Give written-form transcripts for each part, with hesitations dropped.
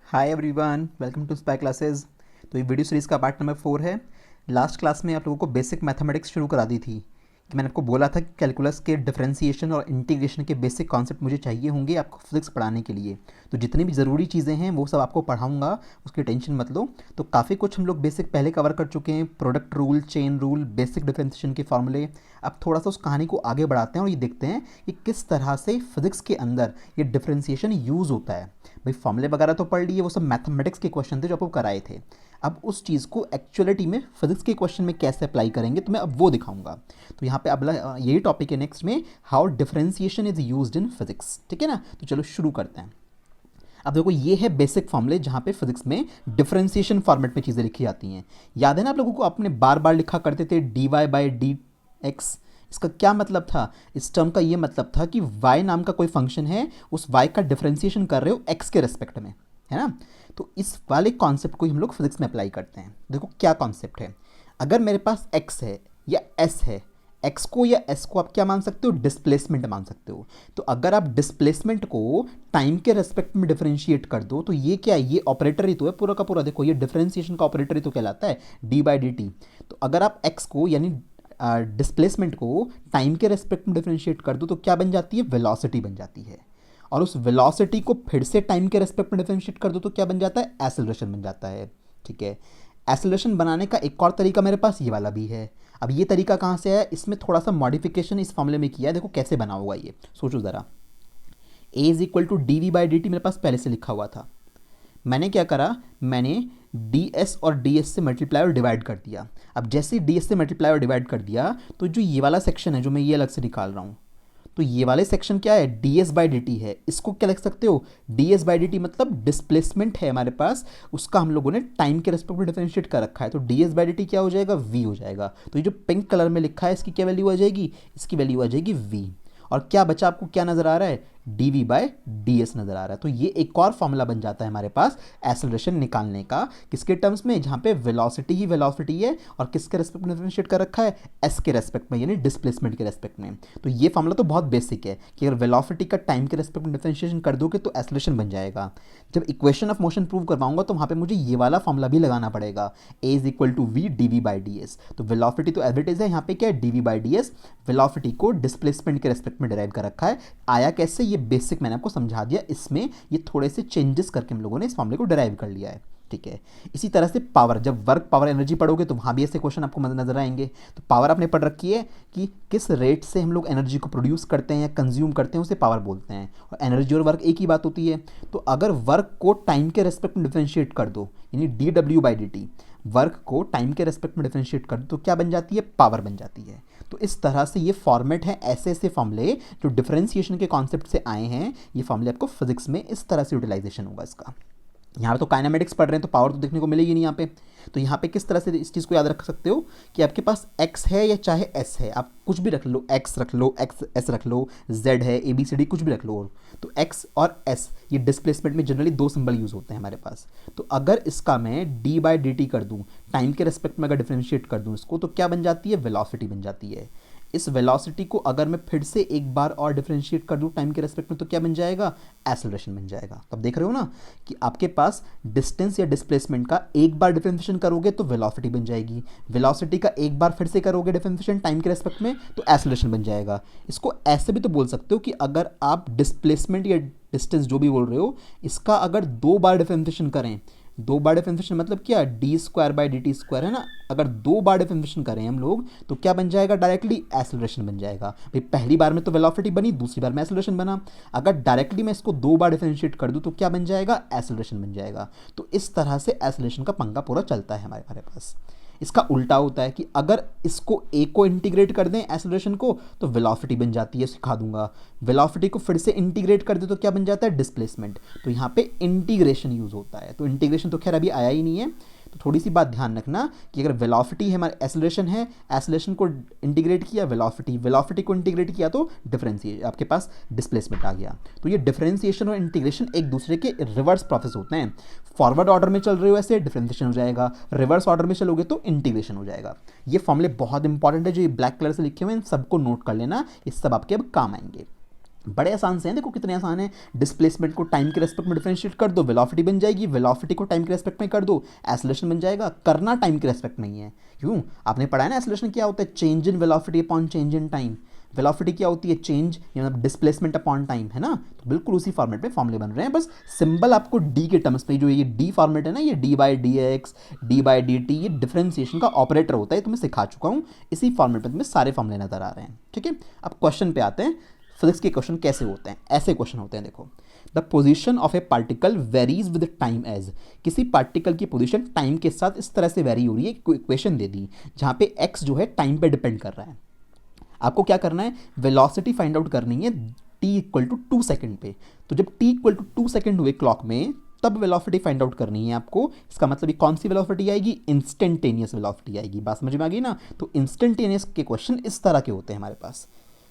Hi everyone, welcome to spy classes. तो ये video series का पार्ट नंबर 4 है। लास्ट क्लास में आप लोगों को बेसिक मैथमेटिक्स शुरू करा दी थी कि मैंने आपको बोला था कि कैलकुलस के डिफरेंशिएशन और इंटीग्रेशन के बेसिक कॉन्सेप्ट मुझे चाहिए होंगे आपको फिजिक्स पढ़ाने के लिए। तो जितनी भी ज़रूरी चीज़ें हैं वो सब आपको पढ़ाऊँगा, उसकी टेंशन मत लो। तो काफ़ी कुछ हम लोग बेसिक पहले कवर कर चुके हैं, product rule, chain rule, basic differentiation के फॉर्मूले। अब थोड़ा सा उस कहानी को आगे बढ़ाते हैं और ये देखते हैं कि किस तरह से फिजिक्स के अंदर ये डिफरेंशिएशन यूज़ होता है। भाई फॉर्मूले वगैरह तो पढ़ लिए, वो सब मैथमेटिक्स के क्वेश्चन थे जो आपको कराए थे। अब उस चीज़ को एक्चुअलिटी में फिजिक्स के क्वेश्चन में कैसे अप्लाई करेंगे तो मैं अब वो दिखाऊंगा। तो यहाँ पे अब यही टॉपिक है नेक्स्ट में, how differentiation is used in physics. ठीक है ना, तो चलो शुरू करते हैं। अब देखो ये है बेसिक फॉर्मूले जहाँ पे फिजिक्स में डिफरेंशिएशन फॉर्मेट में चीज़ें लिखी जाती हैं। याद है ना आप लोगों को, आपने बार बार लिखा करते थे D Y by D X. इसका क्या मतलब था? इस टर्म का ये मतलब था कि y नाम का कोई फंक्शन है, उस y का डिफरेंशिएशन कर रहे हो x के रेस्पेक्ट में, है ना। तो इस वाले कॉन्सेप्ट को हम लोग फिजिक्स में अप्लाई करते हैं। देखो क्या कॉन्सेप्ट है, अगर मेरे पास x है या s है, x को या s को आप क्या मान सकते हो? डिस्प्लेसमेंट मान सकते हो। तो अगर आप डिस्प्लेसमेंट को टाइम के रेस्पेक्ट में डिफरेंशिएट कर दो तो ये क्या है? ये ऑपरेटर ही तो है पूरा का पूरा। देखो ये डिफरेंशिएशन का ऑपरेटर ही तो कहलाता है, डी बाई डी टी। तो अगर आप x को यानी डिस्प्लेसमेंट को टाइम के रेस्पेक्ट में डिफरेंशिएट कर दो तो क्या बन जाती है? वेलोसिटी बन जाती है। और उस वेलोसिटी को फिर से टाइम के रेस्पेक्ट में डिफरेंशिएट कर दो तो क्या बन जाता है? एक्सेलरेशन बन जाता है। ठीक है, एक्सेलरेशन बनाने का एक और तरीका मेरे पास ये वाला भी है। अब ये तरीका कहाँ से है? इसमें थोड़ा सा मॉडिफिकेशन इस फॉर्मूले में किया है। देखो कैसे बना हुआ ये, सोचो ज़रा। A is equal to d v by D t मेरे पास पहले से लिखा हुआ था। मैंने क्या करा, मैंने डी एस और डी एस से मल्टीप्लाई और डिवाइड कर दिया। अब जैसे ही डी एस से मल्टीप्लाई और डिवाइड कर दिया तो जो ये वाला सेक्शन है जो मैं ये अलग से निकाल रहा हूँ, तो ये वाले सेक्शन क्या है? D S by D T है। इसको क्या लिख सकते हो? D S by D T मतलब डिस्प्लेसमेंट है हमारे पास, उसका हम लोगों ने टाइम के रेस्पेक्ट में डिफरेंशिएट कर रखा है। तो D S by D T क्या हो जाएगा? वी हो जाएगा। तो ये जो पिंक कलर में लिखा है इसकी क्या वैल्यू आ जाएगी? इसकी वैल्यू आ जाएगी वी। और क्या बचा आपको? क्या नजर आ रहा है? D V by D S नजर आ रहा है। तो ये एक और फॉर्मूला बन जाता है हमारे पास एक्सेलरेशन निकालने का। किसके टर्म्स में? जहां पे वेलोसिटी ही वेलोसिटी है और किसके रेस्पेक्ट में डिफरेंशिएट कर रखा है? एस के रेस्पेक्ट में, यानी डिस्प्लेसमेंट के रेस्पेक्ट में। तो ये फॉर्मूला तो बहुत बेसिक है कि अगर वेलोसिटी का टाइम के रेस्पेक्ट में डिफरेंशिएशन कर दोगे तो एक्सेलरेशन बन जाएगा। जब इक्वेशन ऑफ मोशन प्रूव करवाऊंगा तो वहां पे मुझे ये वाला फॉर्मूला भी लगाना पड़ेगा, a is equal to v d v by d s. तो वेलोसिटी तो एज इट इज है, यहाँ पे क्या है? D v by d s. Velocity को डिस्प्लेसमेंट के रेस्पेक्ट में डिराइव कर रखा है। आया कैसे? ये बेसिक मैंने आपको समझा दिया। इसमें ये थोड़े से चेंजेस करके हम लोगों ने इस फॉर्मूले को डिराइव कर लिया है। ठीक है, इसी तरह से पावर, जब वर्क पावर एनर्जी पढ़ोगे तो वहां भी ऐसे क्वेश्चन आपको नजर आएंगे। तो पावर आपने पढ़ रखी है कि किस रेट से हम लोग एनर्जी को प्रोड्यूस करते हैं या कंज्यूम करते हैं, उसे पावर बोलते हैं। और एनर्जी और वर्क एक ही बात होती है। तो अगर वर्क को टाइम के रेस्पेक्ट में डिफरेंशिएट कर दो, यानी D W by D T, work को टाइम के रेस्पेक्ट में डिफरेंशिएट कर दो तो क्या बन जाती है? पावर बन जाती है। तो इस तरह से ये फॉर्मेट है, ऐसे ऐसे फॉर्मूले जो डिफरेंशिएशन के कॉन्सेप्ट से आए हैं, ये फॉर्मूले आपको फिजिक्स में इस तरह से यूटिलाइजेशन होगा इसका। यहाँ पे तो काइनेमेटिक्स पढ़ रहे हैं तो पावर तो देखने को मिलेगी नहीं यहाँ पे। तो यहाँ पे किस तरह से इस चीज़ को याद रख सकते हो कि आपके पास x है या चाहे s है, आप कुछ भी रख लो, x रख लो, x s रख लो, z है, a b c d कुछ भी रख लो। तो x और s ये डिस्प्लेसमेंट में जनरली दो सिंबल यूज होते हैं हमारे पास। तो अगर इसका मैं d बाई डी टी कर दूँ, टाइम के रेस्पेक्ट में अगर डिफरेंशिएट कर दूँ इसको, तो क्या बन जाती है? वेलोसिटी बन जाती है। इस वेलोसिटी को अगर मैं फिर से एक बार और डिफरेंशिएट कर दूं टाइम के रेस्पेक्ट में तो क्या बन जाएगा? एक्सेलरेशन बन जाएगा। तो अब देख रहे हो ना कि आपके पास डिस्टेंस या डिस्प्लेसमेंट का एक बार डिफरेंशिएशन करोगे तो वेलोसिटी बन जाएगी, वेलोसिटी का एक बार फिर से करोगे डिफरेंशिएशन टाइम के रेस्पेक्ट में तो एक्सेलरेशन बन जाएगा। इसको ऐसे भी तो बोल सकते हो कि अगर आप डिस्प्लेसमेंट या डिस्टेंस जो भी बोल रहे हो, इसका अगर दो बार डिफरेंशिएशन करें, दो बार डिफरेंशिएशन मतलब क्या? D square by D T square, है ना। अगर दो बार डिफरेंशिएशन करें हम लोग तो क्या बन जाएगा? डायरेक्टली एक्सेलरेशन बन जाएगा। भाई पहली बार में तो वेलोसिटी बनी, दूसरी बार में एक्सेलरेशन बना। अगर डायरेक्टली मैं इसको दो बार डिफरेंशिएट कर दूं तो क्या बन जाएगा? एक्सेलरेशन बन जाएगा। तो इस तरह से एक्सेलरेशन का पंगा पूरा चलता है हमारे पास। इसका उल्टा होता है कि अगर इसको ए को इंटीग्रेट कर दें एक्सेलरेशन को तो वेलोसिटी बन जाती है, सिखा दूंगा। वेलोसिटी को फिर से इंटीग्रेट कर दे तो क्या बन जाता है? डिस्प्लेसमेंट। तो यहाँ पे इंटीग्रेशन यूज होता है। तो इंटीग्रेशन तो खैर अभी आया ही नहीं है। तो थोड़ी सी बात ध्यान रखना कि अगर वेलोसिटी है हमारे एक्सेलरेशन है, एक्सेलरेशन को इंटीग्रेट किया वेलोसिटी, वेलोसिटी को इंटीग्रेट किया तो डिफरेंशिएशन, आपके पास डिस्प्लेसमेंट आ गया। तो ये डिफरेंशिएशन और इंटीग्रेशन एक दूसरे के रिवर्स प्रोसेस होते हैं। फॉरवर्ड ऑर्डर में चल रहे हो ऐसे डिफरेंशिएशन हो जाएगा, रिवर्स ऑर्डर में चलोगे तो इंटीग्रेशन हो जाएगा। ये फॉर्मूले बहुत इंपॉर्टेंट है, जो ये ब्लैक कलर से लिखे हुए हैं इन सबको नोट कर लेना, ये सब आपके अब काम आएंगे। बड़े आसान से हैं, देखो कितने आसान है। डिस्प्लेसमेंट को टाइम के रेस्पेक्ट में डिफरेंशिएट कर दो, वेलोसिटी बन जाएगी। वेलोसिटी को टाइम के रेस्पेक्ट में कर दो, एक्सेलरेशन बन जाएगा। करना टाइम के रेस्पेक्ट में ही है, क्यों? आपने पढ़ा है ना एक्सेलरेशन क्या होता है, change in velocity upon change in time. Velocity क्या होती है, चेंज मतलब डिस्प्लेसमेंट अपॉन टाइम, है ना। तो बिल्कुल उसी फॉर्मेट में फॉर्मूले बन रहे हैं, बस सिंबल आपको डी के टर्म्स में, जो ये डी फॉर्मेट है ना, ये D by D x, D by D T, ये डिफरेंशिएशन का ऑपरेटर होता है, तुम्हें सिखा चुका हूँ। इसी फॉर्मेट में तुम्हें सारे फॉर्मूले नजर आ रहे हैं, ठीक है। अब क्वेश्चन पे आते हैं। फिजिक्स के क्वेश्चन कैसे होते हैं, ऐसे क्वेश्चन होते हैं, देखो। The position of a particle varies with time as, किसी पार्टिकल की पोजीशन टाइम के साथ इस तरह से वेरी हो रही है, इक्वेशन दे दी जहां पे एक्स जो है टाइम पे डिपेंड कर रहा है। आपको क्या करना है, वेलोसिटी फाइंड आउट करनी है टी इक्वल टू 2 सेकेंड पे। तो जब टी इक्वल टू 2 सेकेंड हुए क्लॉक में, तब वेलोसिटी फाइंड आउट करनी है आपको। इसका मतलब ये कौन सी वेलोसिटी आएगी, इंस्टेंटेनियस वेलोसिटी आएगी। बात समझ में आ गई ना। तो इंस्टेंटेनियस के क्वेश्चन इस तरह के होते हैं हमारे पास।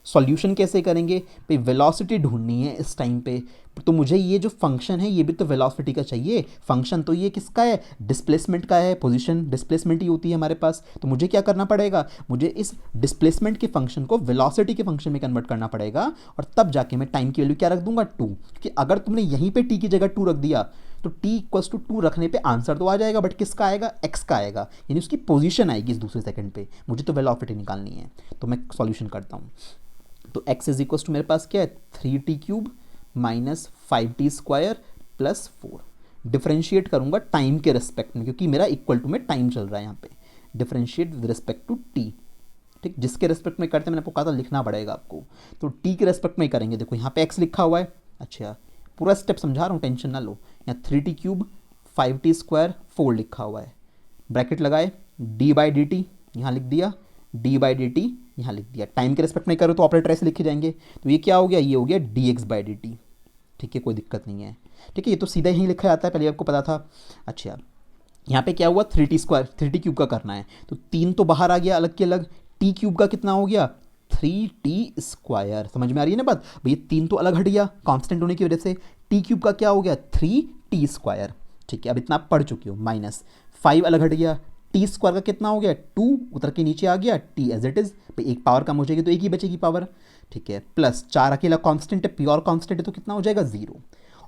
सॉल्यूशन कैसे करेंगे भाई, वेलोसिटी ढूंढनी है इस टाइम पे, तो मुझे ये जो फंक्शन है ये भी तो वेलोसिटी का चाहिए। फंक्शन तो ये किसका है, डिस्प्लेसमेंट का है। पोजीशन डिस्प्लेसमेंट ही होती है हमारे पास। तो मुझे क्या करना पड़ेगा, मुझे इस डिस्प्लेसमेंट के फंक्शन को वेलोसिटी के फंक्शन में कन्वर्ट करना पड़ेगा, और तब जाके मैं टाइम की वैल्यू क्या रख दूंगा, 2। क्योंकि अगर तुमने यहीं पे टी की जगह 2 रख दिया तो टी इक्वल्स टू 2 रखने पे आंसर तो आ जाएगा, बट किसका आएगा, एक्स का आएगा, यानी उसकी पोजीशन आएगी इस दूसरे सेकंड पे। मुझे तो वेलोसिटी निकालनी है, तो मैं सॉल्यूशन करता हूँ। तो x इज इक्वल टू मेरे पास क्या है, 3t cube minus 5t square plus 4। Differentiate करूंगा टाइम के रेस्पेक्ट में, क्योंकि मेरा इक्वल टू में टाइम चल रहा है यहाँ पे। Differentiate with respect to t, ठीक। जिसके रेस्पेक्ट में करते हैं, मैंने आपको कहा था लिखना पड़ेगा आपको, तो t के रेस्पेक्ट में ही करेंगे। देखो यहाँ पे x लिखा हुआ है, अच्छा पूरा स्टेप समझा रहा हूँ, टेंशन ना लो। यहाँ 3t क्यूब 5t स्क्वायर 4 लिखा हुआ है, ब्रैकेट लगाए, d बाई डी टी यहाँ लिख दिया, d बाई डी टी यहाँ लिख दिया। टाइम के रेस्पेक्ट में करो तो ऑपरेटर ऐसे लिखे जाएंगे। तो ये क्या हो गया, ये हो गया D x by D T, ठीक है, कोई दिक्कत नहीं है, ठीक है। ये तो सीधा ही लिखा जाता है, पहले आपको पता था। अच्छा यहाँ पे क्या हुआ, 3t स्क्वायर 3t क्यूब का करना है, तो 3 तो बाहर आ गया अलग के अलग। टी क्यूब का कितना हो गया, 3t स्क्वायर। समझ में आ रही है ना बात भैया, 3 तो अलग हट गया कांस्टेंट होने की वजह से। टी क्यूब का क्या हो गया, 3t स्क्वायर, ठीक है। अब इतना आप पढ़ चुकी हो। माइनस 5 अलग हट गया, टी स्क्वायर का कितना हो गया, 2 उतर के नीचे आ गया, टी एज इट इज, एक पावर कम हो जाएगी तो एक ही बचेगी पावर, ठीक है। प्लस 4 अकेला कांस्टेंट है, प्योर कांस्टेंट है, तो कितना हो जाएगा, 0।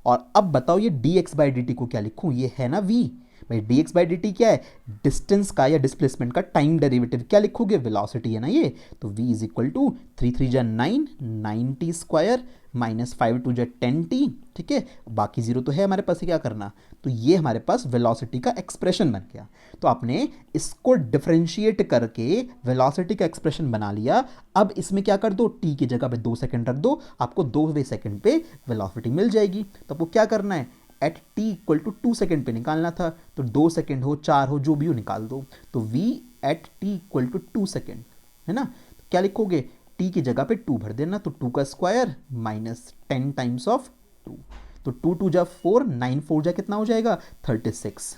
और अब बताओ ये D x by D T को क्या लिखूं, ये है ना वी। भाई D x by D T क्या है, डिस्टेंस का या डिस्प्लेसमेंट का टाइम डेरिवेटिव। क्या लिखोगे, वेलोसिटी है ना ये। तो v इज इक्वल टू 3 3 जा 9, 9t स्क्वायर माइनस 5 2 जा 10t, ठीक है। बाकी जीरो तो है हमारे पास, क्या करना। तो ये हमारे पास वेलोसिटी का एक्सप्रेशन बन गया। तो आपने इसको डिफरेंशिएट करके वेलोसिटी का एक्सप्रेशन बना लिया। अब इसमें क्या कर दो, t की जगह पे 2 सेकंड रख दो, आपको 2वें सेकंड पे वेलोसिटी मिल जाएगी। तो आपको क्या करना है, at t equal to 2 second पे निकालना था। तो 2 सेकेंड हो, 4 हो, जो भी हो निकाल दो। तो v at t equal to 2 second, है ना। तो क्या लिखोगे, t की जगह पे 2 भर देना, तो 2 का स्क्वायर माइनस 10 टाइम्स ऑफ 2। तो 2 2 जा 4, 9 4 जा कितना हो जाएगा, 36,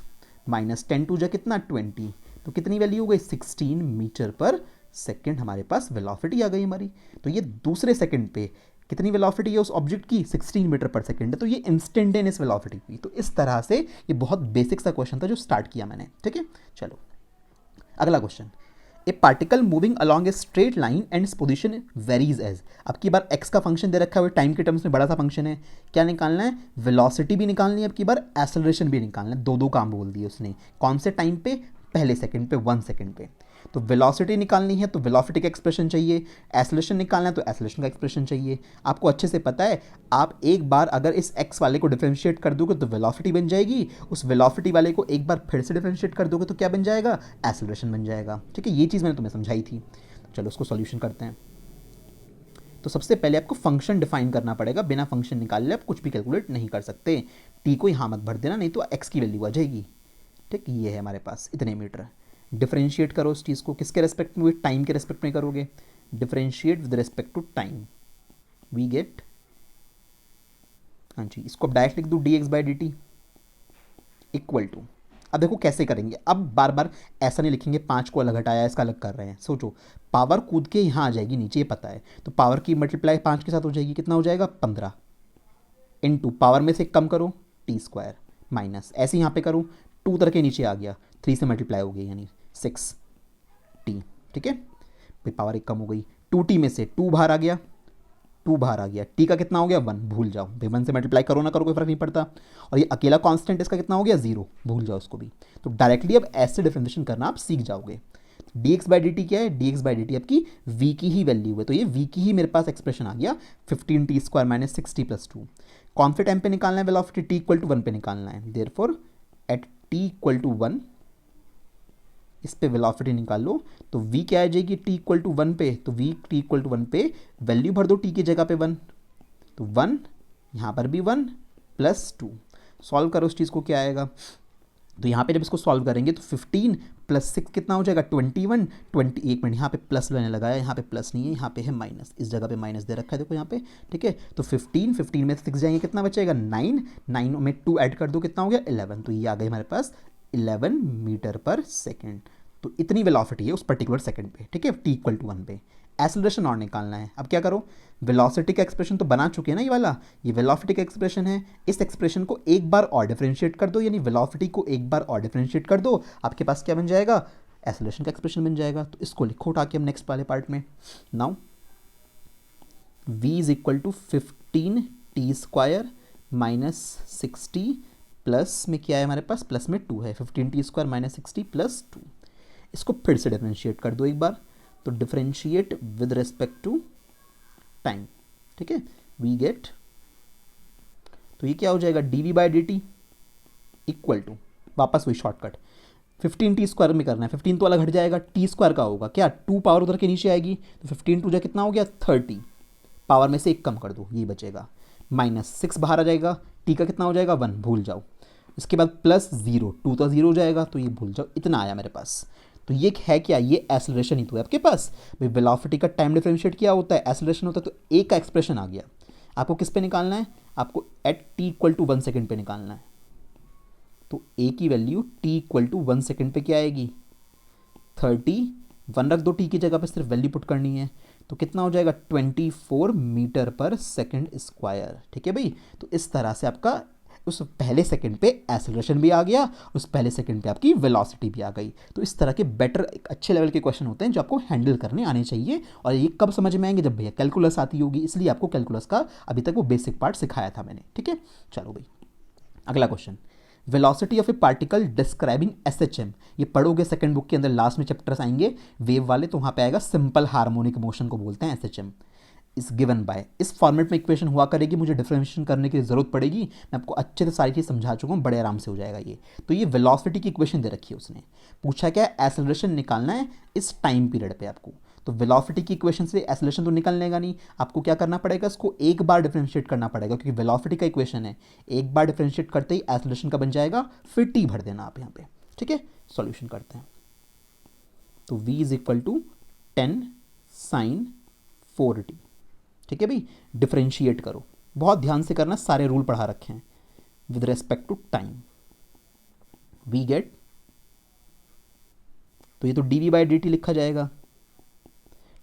माइनस 10 2 जा कितना, 20। तो कितनी वैल्यू हो गई, 16 मीटर पर सेकेंड हमारे पास वेलोसिटी आ गई हमारी। तो ये दूसरे सेकेंड पे कितनी वेलोसिटी है उस ऑब्जेक्ट की, 16 मीटर पर सेकंड है। तो ये इंस्टेंटेनियस वेलोसिटी की। तो इस तरह से ये बहुत बेसिक सा क्वेश्चन था जो स्टार्ट किया मैंने, ठीक है। चलो अगला question, a particle moving along a straight line and its position varies as. अब की बार एक्स का फंक्शन दे रखा है, टाइम के टर्म्स में बड़ा सा फंक्शन है। क्या निकालना है, वेलोसिटी भी निकालनी है, अब की बार एक्सेलरेशन भी निकालना है। दो काम बोल दिए उसने, कौन से टाइम पे, पहले सेकंड पे, 1 सेकंड पे। तो वेलोसिटी निकालनी है तो वेलोसिटी का एक्सप्रेशन चाहिए, एक्सेलरेशन निकालना है तो एक्सेलरेशन का एक्सप्रेशन चाहिए। आपको अच्छे से पता है, आप एक बार अगर इस एक्स वाले को डिफरेंशिएट कर दोगे तो वेलोसिटी बन जाएगी, उस वेलोसिटी वाले को एक बार फिर से डिफरेंशिएट कर दोगे तो क्या बन जाएगा, एक्सेलरेशन बन जाएगा, ठीक है। ये चीज़ मैंने तुम्हें समझाई थी। चलो उसको सॉल्यूशन करते हैं। तो सबसे पहले आपको फंक्शन डिफाइन करना पड़ेगा, बिना फंक्शन निकाले आप कुछ भी कैलकुलेट नहीं कर सकते। टी को यहाँ मत भर देना, नहीं तो एक्स की वैल्यू आ जाएगी, ठीक। ये है हमारे पास इतने मीटर। डिफरेंशिएट करो उस चीज़ को, किसके रेस्पेक्ट में, टाइम के रेस्पेक्ट में करोगे। Differentiate with respect to time, we get, हाँ जी, इसको अब डायरेक्ट लिख दूँ, D x by D T equal to. अब देखो कैसे करेंगे, अब बार बार ऐसा नहीं लिखेंगे 5 को अलग हटाया इसका अलग कर रहे हैं। सोचो, पावर कूद के यहाँ आ जाएगी नीचे, ये पता है। तो पावर की मल्टीप्लाई 5 के साथ हो जाएगी, कितना हो जाएगा, 15 इंटू पावर में से कम करो टी स्क्वायर माइनस, ऐसे यहाँ पे करो 2 उतर के नीचे आ गया, 3 से मल्टीप्लाई हो गई यानी 6t, ठीक है। फिर पावर एक कम हो गई, 2t में से 2 बाहर आ गया, 2 बाहर आ गया, टी का कितना हो गया 1, भूल जाओ भाई, 1 से मल्टीप्लाई करो ना करो कोई फर्क नहीं पड़ता। और ये अकेला कांस्टेंट इसका कितना हो गया 0, भूल जाओ उसको भी। तो डायरेक्टली अब ऐसे डिफरेंशिएशन करना आप सीख जाओगे। dx बाई डी टी क्या है, dx बाई डी टी आपकी v की ही वैल्यू है, तो ये v की ही मेरे पास एक्सप्रेशन आ गया 15t² माइनस 60 प्लस 2। कौन से टाइम पे निकालना है वेलोसिटी, t इक्वल टू 1 पे निकालना है, therefore at t equal to 1 इस पे वेलोसिटी निकाल लो। तो v क्या आ जाएगी t इक्वल टू 1 पे, तो v t इक्वल टू 1 पे वैल्यू भर दो t की जगह पे 1, तो 1 यहाँ पर भी 1 प्लस 2, सॉल्व करो उस चीज़ को क्या आएगा। तो यहाँ पे जब इसको सॉल्व करेंगे तो 15 प्लस 6 कितना हो जाएगा 21, 21 मिनट यहाँ पे प्लस मैंने लगाया, यहाँ पे प्लस नहीं है, यहाँ पे है माइनस, इस जगह पे माइनस दे रखा है देखो यहाँ पे, ठीक है। तो 15 में 6 जाएंगे कितना बचेगा 9, 9 में 2 ऐड कर दो कितना हो गया 11, तो ये आ गई हमारे पास 11 मीटर पर सेकेंड। तो इतनी वेलोसिटी है उस पर्टिकुलर सेकंड पे, ठीक है, t इक्वल टू 1 पे। एक्सेलरेशन और निकालना है, अब क्या करो, वेलोसिटी का एक्सप्रेशन तो बना चुके हैं ना, ये वाला ये वेलोसिटी का एक्सप्रेशन है, इस एक्सप्रेशन को एक बार और डिफरेंशिएट कर दो, यानी वेलोसिटी को एक बार और डिफरेंशिएट कर दो, आपके पास क्या बन जाएगा, एक्सेलरेशन का एक्सप्रेशन बन जाएगा। तो इसको लिखो उठा के हम नेक्स्ट वाले पार्ट में। Now v is equal to 15t² minus 60 plus में क्या है हमारे पास, प्लस में 2 है, 15t² माइनस 60 प्लस 2। इसको फिर से डिफरेंशिएट कर दो एक बार, तो differentiate with respect to time, ठीक है, वी गेट, तो ये क्या हो जाएगा dv by D T equal to, वापस वही शॉर्टकट 15t² में करना है, 15 तो अलग हट जाएगा, t² का होगा क्या, 2 पावर उधर के नीचे आएगी, तो 15 2 कितना हो गया 30, पावर में से एक कम कर दो ये बचेगा, माइनस 6 बाहर आ जाएगा, t का कितना हो जाएगा 1, भूल जाओ। इसके बाद प्लस 0, 2 तो 0 हो जाएगा, तो ये भूल जाओ, इतना आया मेरे पास। तो ये है क्या, ये एक्सेलरेशन ही तो है आपके पास भाई, वेलोसिटी का टाइम डिफरेंशिएट क्या होता है, एक्सेलरेशन होता है, तो ए का एक्सप्रेशन आ गया। आपको किस पे निकालना है, आपको at t equal to 1 second पे निकालना है, तो ए की value t equal to 1 second पे क्या आएगी 30, 1 रख दो t की जगह पे, सिर्फ वैल्यू पुट करनी है, तो कितना हो जाएगा 24 मीटर पर सेकेंड स्क्वायर, ठीक है भाई। तो इस तरह से आपका उस पहले सेकंड पे एक्सेलरेशन भी आ गया, उस पहले सेकंड पे आपकी वेलोसिटी भी आ गई। तो इस तरह के बेटर एक अच्छे लेवल के क्वेश्चन होते हैं जो आपको हैंडल करने आने चाहिए, और ये कब समझ में आएंगे, जब भैया कैलकुलस आती होगी, इसलिए आपको कैलकुलस का अभी तक वो बेसिक पार्ट सिखाया था मैंने, ठीक है। चलो भाई अगला question, velocity of a particle describing SHM, ये पढ़ोगे सेकंड बुक के अंदर, लास्ट में चैप्टर्स आएंगे वेव वाले, तो वहाँ पे आएगा सिंपल हार्मोनिक मोशन को बोलते हैं एसएचएम, इस गिवन बाय, इस फॉर्मेट में इक्वेशन हुआ करेगी, मुझे डिफरेंशिएशन करने की ज़रूरत पड़ेगी, मैं आपको अच्छे से सारी चीज़ समझा चुका हूँ, बड़े आराम से हो जाएगा ये। तो ये वेलोसिटी की इक्वेशन दे रखी है उसने, पूछा क्या है एक्सेलरेशन निकालना है इस टाइम पीरियड पे आपको, तो वेलोसिटी की इक्वेशन से एक्सेलरेशन तो निकलनेगा नहीं, आपको क्या करना पड़ेगा, इसको एक बार डिफरेंशिएट करना पड़ेगा, क्योंकि वेलोसिटी का इक्वेशन है, एक बार डिफरेंशिएट करते ही एक्सेलरेशन का बन जाएगा, फिर टी भर देना आप यहाँ पे, ठीक है। सॉल्यूशन करते हैं, तो v is equal to 10 sin 4t, ठीक है भाई। डिफरेंशिएट करो, बहुत ध्यान से करना, सारे रूल पढ़ा रखे हैं, with respect to time we get, तो ये तो dv बाई डी टी लिखा जाएगा,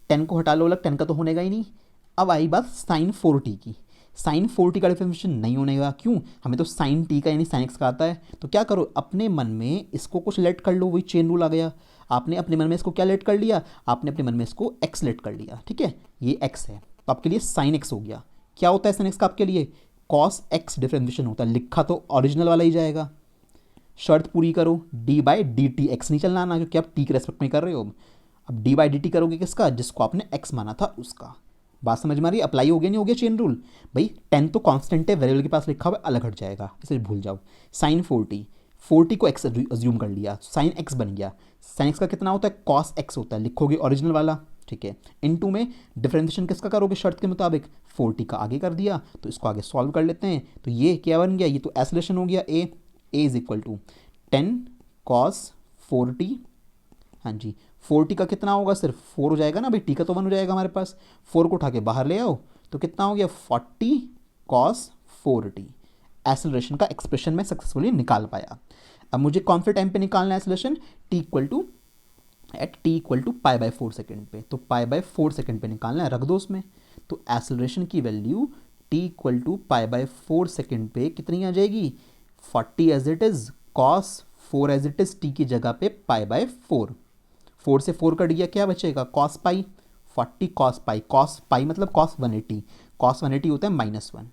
10 को हटा लो अलग, 10 का तो होनेगा ही नहीं। अब आई बात sin 4t की, sin 4t का डिफरेंशिएशन नहीं होनेगा, क्यों, हमें तो sin t का यानी sin x का आता है। तो क्या करो, अपने मन में इसको कुछ लेट कर लो, वही चेन रूल आ गया, आपने अपने मन में इसको क्या लेट कर लिया, आपने अपने मन में इसको x लेट कर लिया, ठीक है, ये x है, तो आपके लिए sin x हो गया। क्या होता है sin x का आपके लिए, cos x डिफरेंशिएशन होता है, लिखा तो ओरिजिनल वाला ही जाएगा, शर्त पूरी करो, d by D T, x नहीं चलना आना, क्योंकि आप t के रेस्पेक्ट में कर रहे हो। अब d बाई डी टी करोगे किसका, जिसको आपने x माना था उसका, बात समझ में आ रही है, अप्लाई हो गया नहीं हो गया चेन रूल भाई। 10 तो कांस्टेंट है, वेरिएबल के पास लिखा हुआ है, अलग हट जाएगा, इसे भूल जाओ। sin 40 को x अज्यूम कर लिया, sin x बन गया, sin x का कितना होता है cos x होता है, लिखोगे ओरिजिनल वाला, ठीक है। इनटू में डिफरेंशिएशन किसका करोगे शर्त के मुताबिक, 40 का आगे कर दिया, तो इसको आगे सॉल्व कर लेते हैं, तो ये क्या बन गया, ये तो एक्सेलरेशन हो गया a is equal to 10 cos 40, हाँ जी 40 का कितना होगा, सिर्फ 4 हो जाएगा ना भाई, t का तो 1 हो जाएगा हमारे पास, 4 को उठा के बाहर ले आओ, तो कितना हो गया 40 cos 4t, एक्सेलरेशन का एक्सप्रेशन में सक्सेसफुली निकाल पाया। अब मुझे कौन से टाइम पे निकालना है acceleration, t equal to at t equal to pi by 4 second पे, तो पाई बाई 4 सेकेंड पे निकालना है, रख दो उसमें, तो एक्सेलरेशन की value t equal to pi by 4 second पे कितनी आ जाएगी, 40 as it is cos 4 as it is t की जगह पे पाई बाई 4, 4 से 4 कट गया, क्या बचेगा cos पाई, 40 cos पाई मतलब cos 180, cos 180 होता है -1,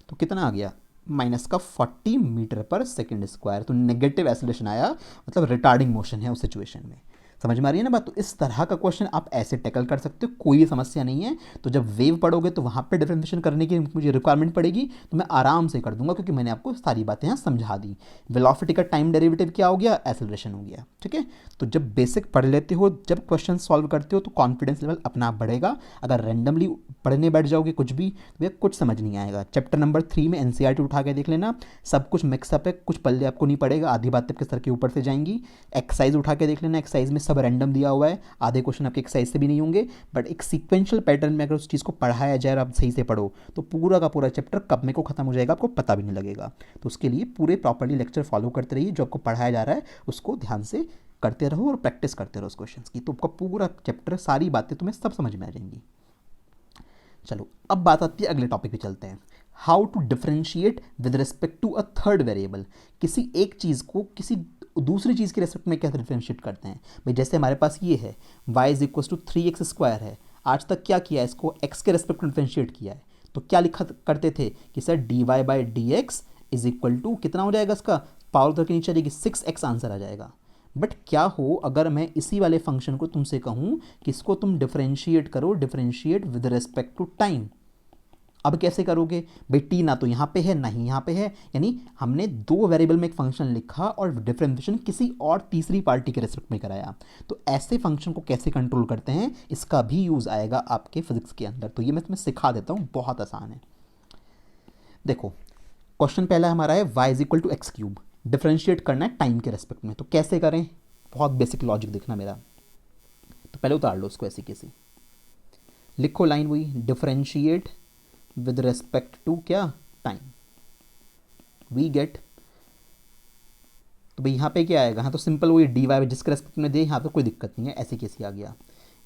तो कितना आ गया माइनस का 40 मीटर पर सेकेंड स्क्वायर। तो नेगेटिव एक्सेलरेशन आया, मतलब रिटार्डिंग मोशन है उस सिचुएशन में। समझ में आ रही है ना बात। तो इस तरह का क्वेश्चन आप ऐसे टैकल कर सकते हो, कोई भी समस्या नहीं है। तो जब वेव पढ़ोगे तो वहाँ पे डिफरेंशिएशन करने की मुझे रिक्वायरमेंट पड़ेगी, तो मैं आराम से कर दूंगा, क्योंकि मैंने आपको सारी बातें यहाँ समझा दी। वेलोसिटी का टाइम डेरिवेटिव क्या हो गया, एक्सेलरेशन हो गया। ठीक है, तो जब बेसिक पढ़ लेते हो, जब क्वेश्चन सॉल्व करते हो, तो कॉन्फिडेंस लेवल अपना आप बढ़ेगा। अगर रैंडमली पढ़ने बैठ जाओगे कुछ भी, तो कुछ समझ नहीं आएगा। चैप्टर नंबर 3 में एनसीईआरटी उठा के देख लेना, सब कुछ मिक्सअप है, कुछ पल्ले आपको नहीं पड़ेगा, आधी बातें आपके सर के ऊपर से जाएंगी। एक्सरसाइज उठा के देख लेना, एक्सरसाइज में सब रैंडम दिया हुआ है, आधे क्वेश्चन आपके एक्सरसाइज से भी नहीं होंगे, बट एक सीक्वेंशियल पैटर्न में अगर उस चीज़ को पढ़ाया जाए और आप सही से पढ़ो, तो पूरा का पूरा चैप्टर कब में को खत्म हो जाएगा आपको पता भी नहीं लगेगा। तो उसके लिए पूरे प्रॉपर्ली लेक्चर फॉलो करते रहिए, जो आपको पढ़ाया जा रहा है उसको ध्यान से करते रहो और प्रैक्टिस करते रहो उस क्वेश्चन की, तो आपका पूरा चैप्टर, सारी बातें तुम्हें सब समझ में आ जाएंगी। चलो अब बात आती है अगले टॉपिक पे चलते हैं, how to differentiate with respect to a third variable. किसी एक चीज़ को किसी दूसरी चीज़ के रेस्पेक्ट में कैसे डिफरेंशिएट करते हैं। भाई जैसे हमारे पास ये है y is equal to 3x square है, आज तक क्या किया है, इसको x के रेस्पेक्ट में डिफरेंशिएट किया है। तो क्या लिखा करते थे कि sir dy/dx is equal to कितना हो जाएगा, इसका पावर उधर के नीचे जाएगी 6x आंसर आ जाएगा। बट क्या हो अगर मैं इसी वाले फंक्शन को तुमसे कहूँ कि इसको तुम डिफरेंशिएट करो, differentiate with respect to time. अब कैसे करोगे भाई, टी ना तो यहाँ पे है ना ही यहाँ पे है, यानी हमने दो वेरिएबल में एक फंक्शन लिखा और डिफरेंशिएशन किसी और तीसरी पार्टी के रेस्पेक्ट में कराया। तो ऐसे फंक्शन को कैसे कंट्रोल करते हैं, इसका भी यूज़ आएगा आपके फिजिक्स के अंदर। तो ये मैं तुम्हें सिखा देता हूँ, बहुत आसान है। देखो क्वेश्चन पहला हमारा है y is equal to X cube, differentiate करना है टाइम के रेस्पेक्ट में। तो कैसे करें, बहुत बेसिक लॉजिक देखना मेरा। तो पहले उतार लो उसको ऐसी कैसी, लिखो लाइन वही, डिफरेंशिएट विद रेस्पेक्ट टू क्या, टाइम। वी गेट, तो भाई यहाँ पे क्या आएगा, हाँ तो सिंपल वही डी वाई जिसके रेस्पेक्ट में दे, यहाँ पे कोई दिक्कत नहीं है, ऐसे कैसे आ गया।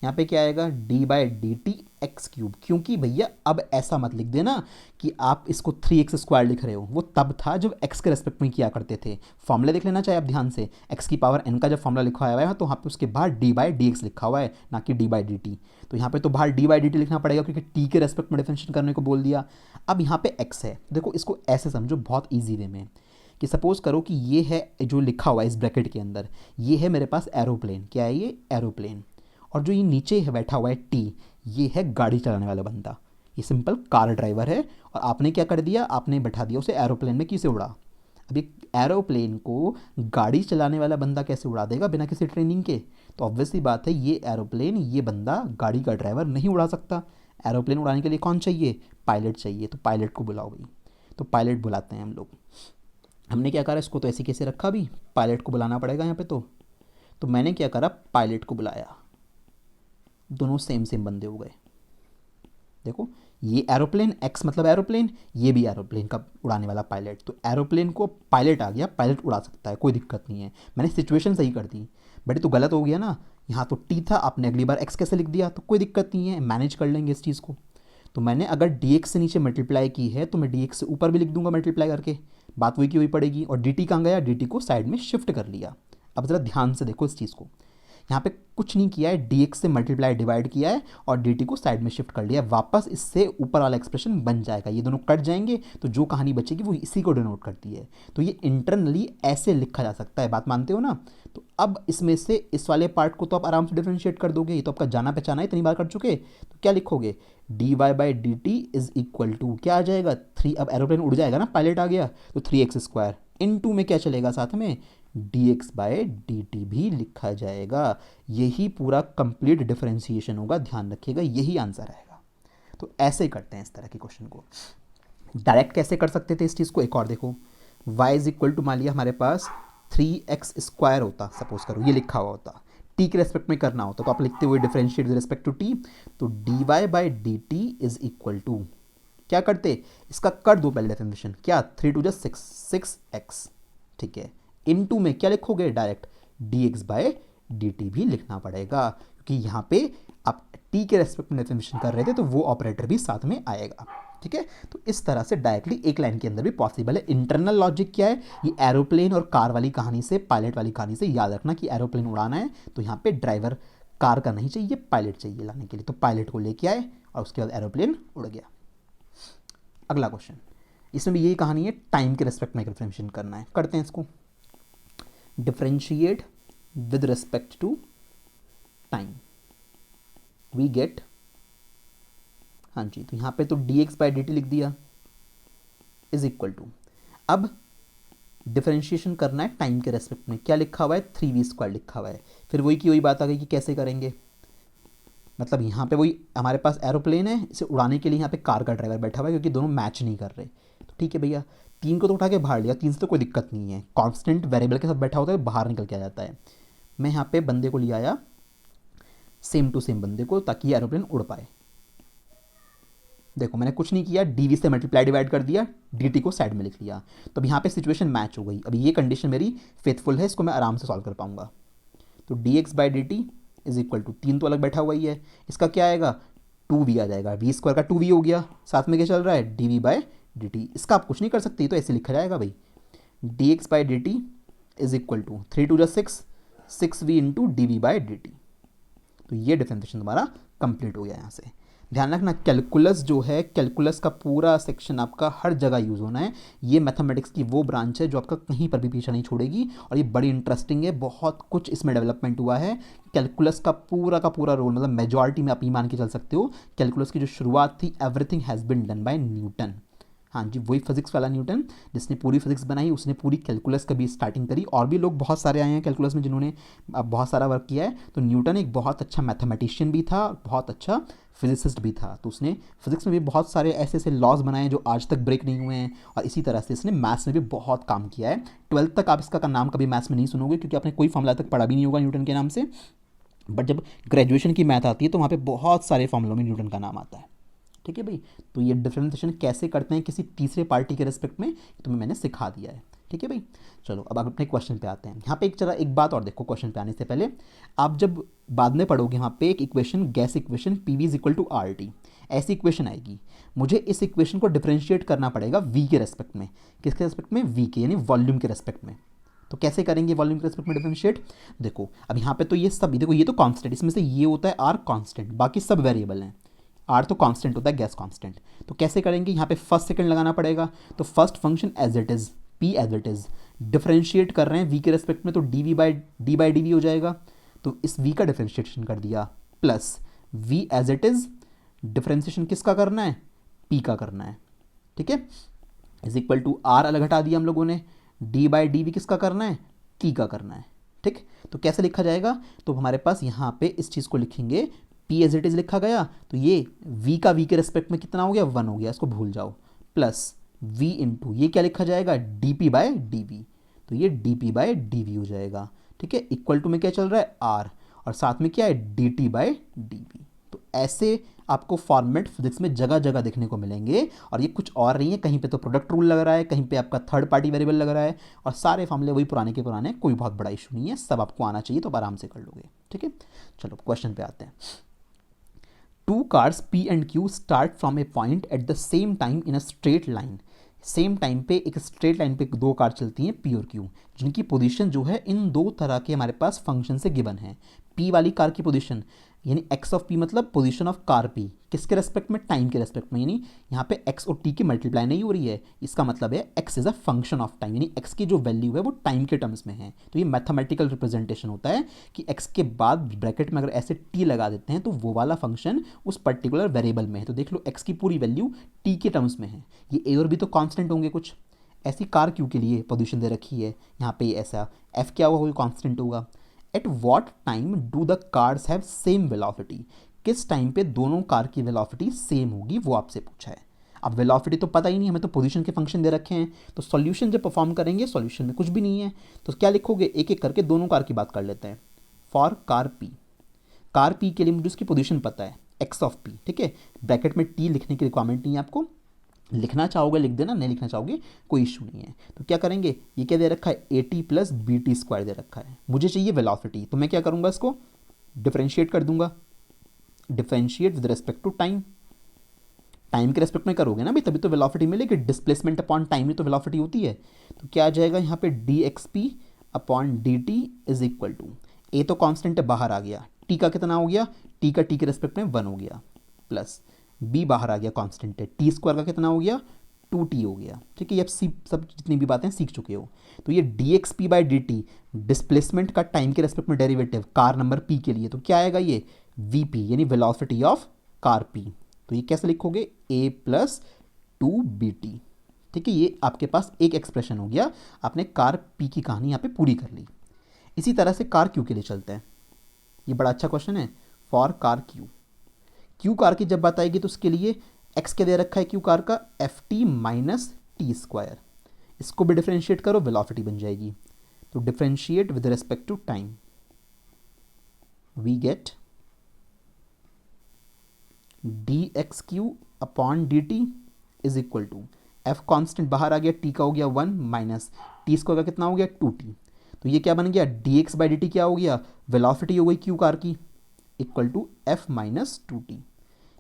यहाँ पे क्या आएगा d/dt एक्स क्यूब, क्योंकि भैया अब ऐसा मत लिख देना कि आप इसको 3x स्क्वायर लिख रहे हो, वो तब था जब x के रेस्पेक्ट में किया करते थे। फॉर्मूला देख लेना चाहिए आप ध्यान से, x की पावर n का जब फॉर्मूला लिखा हुआ है तो वहाँ पे उसके बाहर d/dx लिखा हुआ है, ना कि d/dt। तो यहाँ पे तो बाहर d/dt लिखना पड़ेगा, क्योंकि t के रेस्पेक्ट में डिफरेंशिएट करने को बोल दिया। अब यहाँ पे x है, देखो इसको ऐसे समझो बहुत ईजी वे में, कि सपोज करो कि ये है जो लिखा हुआ है इस ब्रैकेट के अंदर, ये है मेरे पास एरोप्लेन, क्या है ये एरोप्लेन, और जो ये नीचे है बैठा हुआ है टी, ये है गाड़ी चलाने वाला बंदा, ये सिंपल कार ड्राइवर है। और आपने क्या कर दिया, आपने बैठा दिया उसे एरोप्लेन में, किसे उड़ा। अब एक एरोप्लेन को गाड़ी चलाने वाला बंदा कैसे उड़ा देगा बिना किसी ट्रेनिंग के, तो ऑब्वियसली बात है ये एरोप्लेन, ये बंदा गाड़ी का ड्राइवर नहीं उड़ा सकता। एरोप्लेन उड़ाने के लिए कौन चाहिए, पायलट चाहिए। तो पायलट को बुलाओ भाई, तो पायलट बुलाते हैं हम लोग। हमने क्या करा, इसको तो ऐसे कैसे रखा, भी पायलट को बुलाना पड़ेगा यहाँ पे। तो मैंने क्या करा, पायलट को बुलाया, दोनों सेम सेम बंदे हो गए। देखो ये एरोप्लेन, एक्स मतलब एरोप्लेन, ये भी एरोप्लेन का उड़ाने वाला पायलट। तो एरोप्लेन को पायलट आ गया, पायलट उड़ा सकता है, कोई दिक्कत नहीं है। मैंने सिचुएशन सही कर दी, बट तो गलत हो गया ना, यहाँ तो टी था, आपने अगली बार एक्स कैसे लिख दिया। तो कोई दिक्कत नहीं है, मैनेज कर लेंगे इस चीज़ को। तो मैंने अगर डी से नीचे मल्टीप्लाई की है, तो मैं डी से ऊपर भी लिख दूंगा मल्टीप्लाई करके, बात वही की वही पड़ेगी। और डी कहाँ गया, डी को साइड में शिफ्ट कर लिया। अब ज़रा ध्यान से देखो इस चीज़ को, यहाँ पे कुछ नहीं किया है, dx से मल्टीप्लाई डिवाइड किया है और dt को साइड में शिफ्ट कर लिया, वापस इससे ऊपर वाला एक्सप्रेशन बन जाएगा। ये दोनों कट जाएंगे तो जो कहानी बचेगी वो इसी को डिनोट करती है। तो ये इंटरनली ऐसे लिखा जा सकता है, बात मानते हो ना। तो अब इसमें से इस वाले पार्ट को तो आप आराम से डिफरेंशिएट कर दोगे, ये तो आपका जाना पहचाना है, इतनी बार कर चुके। तो क्या लिखोगे, dy/dt इज इक्वल टू क्या आ जाएगा 3, अब एरोप्लेन उड़ जाएगा ना, पायलट आ गया, तो 3x स्क्वायर इनटू में क्या चलेगा साथ में, dx/dt भी लिखा जाएगा। यही पूरा कंप्लीट डिफरेंशिएशन होगा, ध्यान रखिएगा, यही आंसर आएगा। तो ऐसे करते हैं इस तरह के क्वेश्चन को। डायरेक्ट कैसे कर सकते थे इस चीज़ को, एक और देखो, y इज इक्वल टू मान लिया हमारे पास 3x स्क्वायर होता, सपोज करो ये लिखा हुआ होता, t के रेस्पेक्ट में करना होता, तो आप लिखते हुए differentiate with respect to t, तो dy/dt इज इक्वल टू क्या करते, इसका कर दो पहले डिफरेंशिएशन, क्या 3 × 6 6x, ठीक है, इनटू में क्या लिखोगे, डायरेक्ट dx/dt भी लिखना पड़ेगा, क्योंकि यहाँ पे आप t के रेस्पेक्ट में डिफरेंशिएशन कर रहे थे, तो वो ऑपरेटर भी साथ में आएगा। ठीक है, तो इस तरह से डायरेक्टली एक लाइन के अंदर भी पॉसिबल है। इंटरनल लॉजिक क्या है, ये एरोप्लेन और कार वाली कहानी से, पायलट वाली कहानी से याद रखना कि एरोप्लेन उड़ाना है तो यहाँ पे ड्राइवर कार का नहीं चाहिए, पायलट चाहिए लाने के लिए। तो पायलट को लेके आए और उसके बाद एरोप्लेन उड़ गया। अगला क्वेश्चन, इसमें भी यही कहानी है, टाइम के रेस्पेक्ट में डिफरेंशिएट करना है। करते हैं इसको, differentiate with respect to time, we get, हाँ जी, तो यहाँ पे तो dx बाई dt लिख दिया इज इक्वल टू, अब डिफरेंशिएशन करना है टाइम के रेस्पेक्ट में, क्या लिखा हुआ है 3v² लिखा हुआ है। फिर वही की वही बात आ गई कि कैसे करेंगे, मतलब यहाँ पे वही हमारे पास एरोप्लेन है, इसे उड़ाने के लिए यहाँ पे कार का ड्राइवर बैठा हुआ है क्योंकि दोनों मैच नहीं कर रहे। तो ठीक है भैया, 3 को तो उठा के बाहर लिया, 3 से तो कोई दिक्कत नहीं है, कांस्टेंट वेरिएबल के साथ बैठा होता है, बाहर निकल के आ जाता है। मैं यहाँ पे बंदे को ले आया, सेम टू सेम बंदे को, ताकि एरोप्लेन उड़ पाए। देखो मैंने कुछ नहीं किया, dv से मल्टीप्लाई डिवाइड कर दिया, dt को साइड में लिख लिया, तो अब यहाँ पे सिचुएशन मैच हो गई। अब ये कंडीशन मेरी फेथफुल है, इसको मैं आराम से सॉल्व कर पाऊंगा। तो dx by dt is equal to, 3 तो अलग बैठा हुआ ही है, इसका क्या आएगा 2v आ जाएगा, v² का 2v हो गया, साथ में क्या चल रहा है dv बाई dt, इसका आप कुछ नहीं कर सकते, तो ऐसे लिखा जाएगा भाई, dx by dt is equal to 3 2 6, 6v into dv by dt। तो ये डिफरेंशिएशन तुम्हारा कंप्लीट हो गया। यहाँ से ध्यान रखना, कैलकुलस जो है, कैलकुलस का पूरा सेक्शन आपका हर जगह यूज़ होना है। ये मैथमेटिक्स की वो ब्रांच है जो आपका कहीं पर भी पीछा नहीं छोड़ेगी, और ये बड़ी इंटरेस्टिंग है, बहुत कुछ इसमें डेवलपमेंट हुआ है। कैलकुलस का पूरा रोल, मतलब मेजॉरिटी में आप ये मान के चल सकते हो, कैलकुलस की जो शुरुआत थी, everything has been done by Newton. हाँ जी, वही फिजिक्स वाला न्यूटन जिसने पूरी फिजिक्स बनाई, उसने पूरी कैलकुलस का भी स्टार्टिंग करी। और भी लोग बहुत सारे आए हैं कैलकुलस में जिन्होंने बहुत सारा वर्क किया है। तो न्यूटन एक बहुत अच्छा मैथमेटिशियन भी था, बहुत अच्छा फिजिसिस्ट भी था। तो उसने फिजिक्स में भी बहुत सारे ऐसे ऐसे लॉज बनाए जो आज तक ब्रेक नहीं हुए हैं, और इसी तरह से इसने मैथ्स में भी बहुत काम किया है। 12th तक आप इसका नाम कभी मैथ्स में नहीं सुनोगे, क्योंकि आपने कोई फॉर्मूला तक पढ़ा भी नहीं होगा न्यूटन के नाम से। बट जब ग्रेजुएशन की मैथ आती है तो वहाँ पे बहुत सारे फॉर्मूलों में न्यूटन का नाम आता है। ठीक है भाई, तो ये डिफरेंशिएशन कैसे करते हैं किसी तीसरे पार्टी के रेस्पेक्ट में, तुम्हें मैंने सिखा दिया है। ठीक है भाई, चलो अब अपने क्वेश्चन पे आते हैं। यहाँ पे एक बात और देखो, क्वेश्चन पे आने से पहले आप जब बाद में पढ़ोगे, यहाँ पे एक equation, gas equation PV is equal to RT, ऐसी इक्वेशन आएगी। मुझे इस इक्वेशन को डिफरेंशिएट करना पड़ेगा V के रेस्पेक्ट में। किसके रेस्पेक्ट में? V के, यानी वॉल्यूम के रेस्पेक्ट में। तो कैसे करेंगे वॉल्यूम के रेस्पेक्ट में डिफरेंशिएट? देखो अब यहाँ पे तो ये सब, देखो ये तो कांस्टेंट, इसमें से ये होता है R कांस्टेंट, बाकी सब वेरिएबल हैं। R तो कांस्टेंट होता है, गैस कांस्टेंट। तो कैसे करेंगे? यहाँ पे फर्स्ट सेकंड लगाना पड़ेगा। तो first function as it is, P as it is, differentiate कर रहे हैं V के रेस्पेक्ट में, तो dv बाई dv हो जाएगा। तो इस V का डिफरेंशिएशन कर दिया, plus V as it is, differentiation किसका करना है? P का करना है। ठीक है, इज इक्वल टू R अलग हटा दिया हम लोगों ने, d बाई dv किसका करना है? T का करना है। ठीक, तो कैसे लिखा जाएगा? तो हमारे पास यहाँ पे इस चीज़ को लिखेंगे, P एज इट इज लिखा गया, तो ये V का V के रेस्पेक्ट में कितना हो गया? 1 हो गया, इसको भूल जाओ, प्लस V इंटू ये क्या लिखा जाएगा? dp बाय dv, तो ये dp बाय dv हो जाएगा। ठीक है, इक्वल टू में क्या चल रहा है? R, और साथ में क्या है? dt by dv। तो ऐसे आपको फॉर्मेट फिजिक्स में जगह जगह देखने को मिलेंगे, और ये कुछ और नहीं है, कहीं पे तो प्रोडक्ट रूल लग रहा है, कहीं पे आपका थर्ड पार्टी वेरिएबल लग रहा है, और सारे फॉर्मूले वही पुराने के पुराने, कोई बहुत बड़ा इशू नहीं है, सब आपको आना चाहिए, तो आप आराम से कर लोगे। ठीक है, चलो क्वेश्चन पे आते हैं। Two cars P and Q start from a point at the same time in a straight line. Same time पे एक स्ट्रेट लाइन पे दो कार चलती हैं P और Q, जिनकी पोजीशन जो है इन दो तरह के हमारे पास फंक्शन से गिवन है। P वाली कार की पोजीशन यानी x ऑफ P मतलब पोजीशन ऑफ कार P, किसके रेस्पेक्ट में? टाइम के रेस्पेक्ट में, यानी यहाँ पे x और t की मल्टीप्लाई नहीं हो रही है, इसका मतलब है x is a function of time, यानी x की जो वैल्यू है वो टाइम के टर्म्स में है। तो ये मैथमेटिकल रिप्रेजेंटेशन होता है कि x के बाद ब्रैकेट में अगर ऐसे t लगा देते हैं तो वो वाला फंक्शन उस पर्टिकुलर वेरिएबल में है। तो देख लो x की पूरी वैल्यू t के टर्म्स में है। ये a और b तो कांस्टेंट होंगे कुछ, ऐसी कार Q के लिए पोजीशन दे रखी है, यहाँ पे ऐसा f क्या होगा? कांस्टेंट होगा। At what time do the cars have same velocity? किस टाइम पे दोनों कार की वेलोसिटी सेम होगी, वो आपसे पूछा है। अब वेलोसिटी तो पता ही नहीं, हमें तो पोजीशन के फंक्शन दे रखे हैं। तो सॉल्यूशन जब परफॉर्म करेंगे, सॉल्यूशन में कुछ भी नहीं है, तो क्या लिखोगे? एक एक करके दोनों कार की बात कर लेते हैं। For car P, car P के लिए मुझे उसकी पोजीशन पता है, x ऑफ P। ठीक है, ब्रैकेट में t लिखने की रिक्वायरमेंट नहीं है आपको, लिखना चाहोगे लिख देना, नहीं लिखना चाहोगे कोई इशू नहीं है। तो क्या करेंगे? ये क्या दे रखा है? AT प्लस BT स्क्वायर दे रखा है, मुझे चाहिए वेलोसिटी, तो मैं क्या करूँगा? इसको डिफरेंशिएट कर दूंगा, differentiate with respect to time. Time के रेस्पेक्ट में करोगे ना भाई, तभी तो वेलोसिटी मिलेगी, डिस्प्लेसमेंट अपॉन टाइम ही तो वेलोसिटी होती है। तो क्या आ जाएगा यहाँ पे? dxp upon dt is equal to, a तो कांस्टेंट है बाहर आ गया, t का कितना हो गया? t का t के रेस्पेक्ट में 1 हो गया, प्लस बी बाहर आ गया कांस्टेंट है, टी स्क्वायर का कितना हो गया 2t हो गया। ठीक है, ये सब जितनी भी बातें सीख चुके हो। तो ये dxp बाई dt डिस्प्लेसमेंट का टाइम के रेस्पेक्ट में डेरिवेटिव कार नंबर p के लिए, तो क्या आएगा ये vp यानी वेलोसिटी ऑफ कार p। तो ये कैसे लिखोगे a प्लस 2bt। ठीक है, ये आपके पास एक एक्सप्रेशन हो गया, आपने कार p की कहानी यहाँ पे पूरी कर ली। इसी तरह से कार q के लिए चलते हैं। ये बड़ा अच्छा क्वेश्चन है, फॉर कार q कार की जब बात आएगी तो उसके लिए x के दे रखा है q कार का ft माइनस टी स्क्वायर, इसको भी डिफरेंशिएट करो वेलोसिटी बन जाएगी। तो differentiate with respect to time, we get dx³ upon dt is equal to f constant बाहर आ गया, t का हो गया 1 माइनस टी स्क्वायर का कितना हो गया 2t। तो ये क्या बन गया dx बाई dt क्या हो गया वेलोसिटी हो गई q कार की equal to f minus 2t।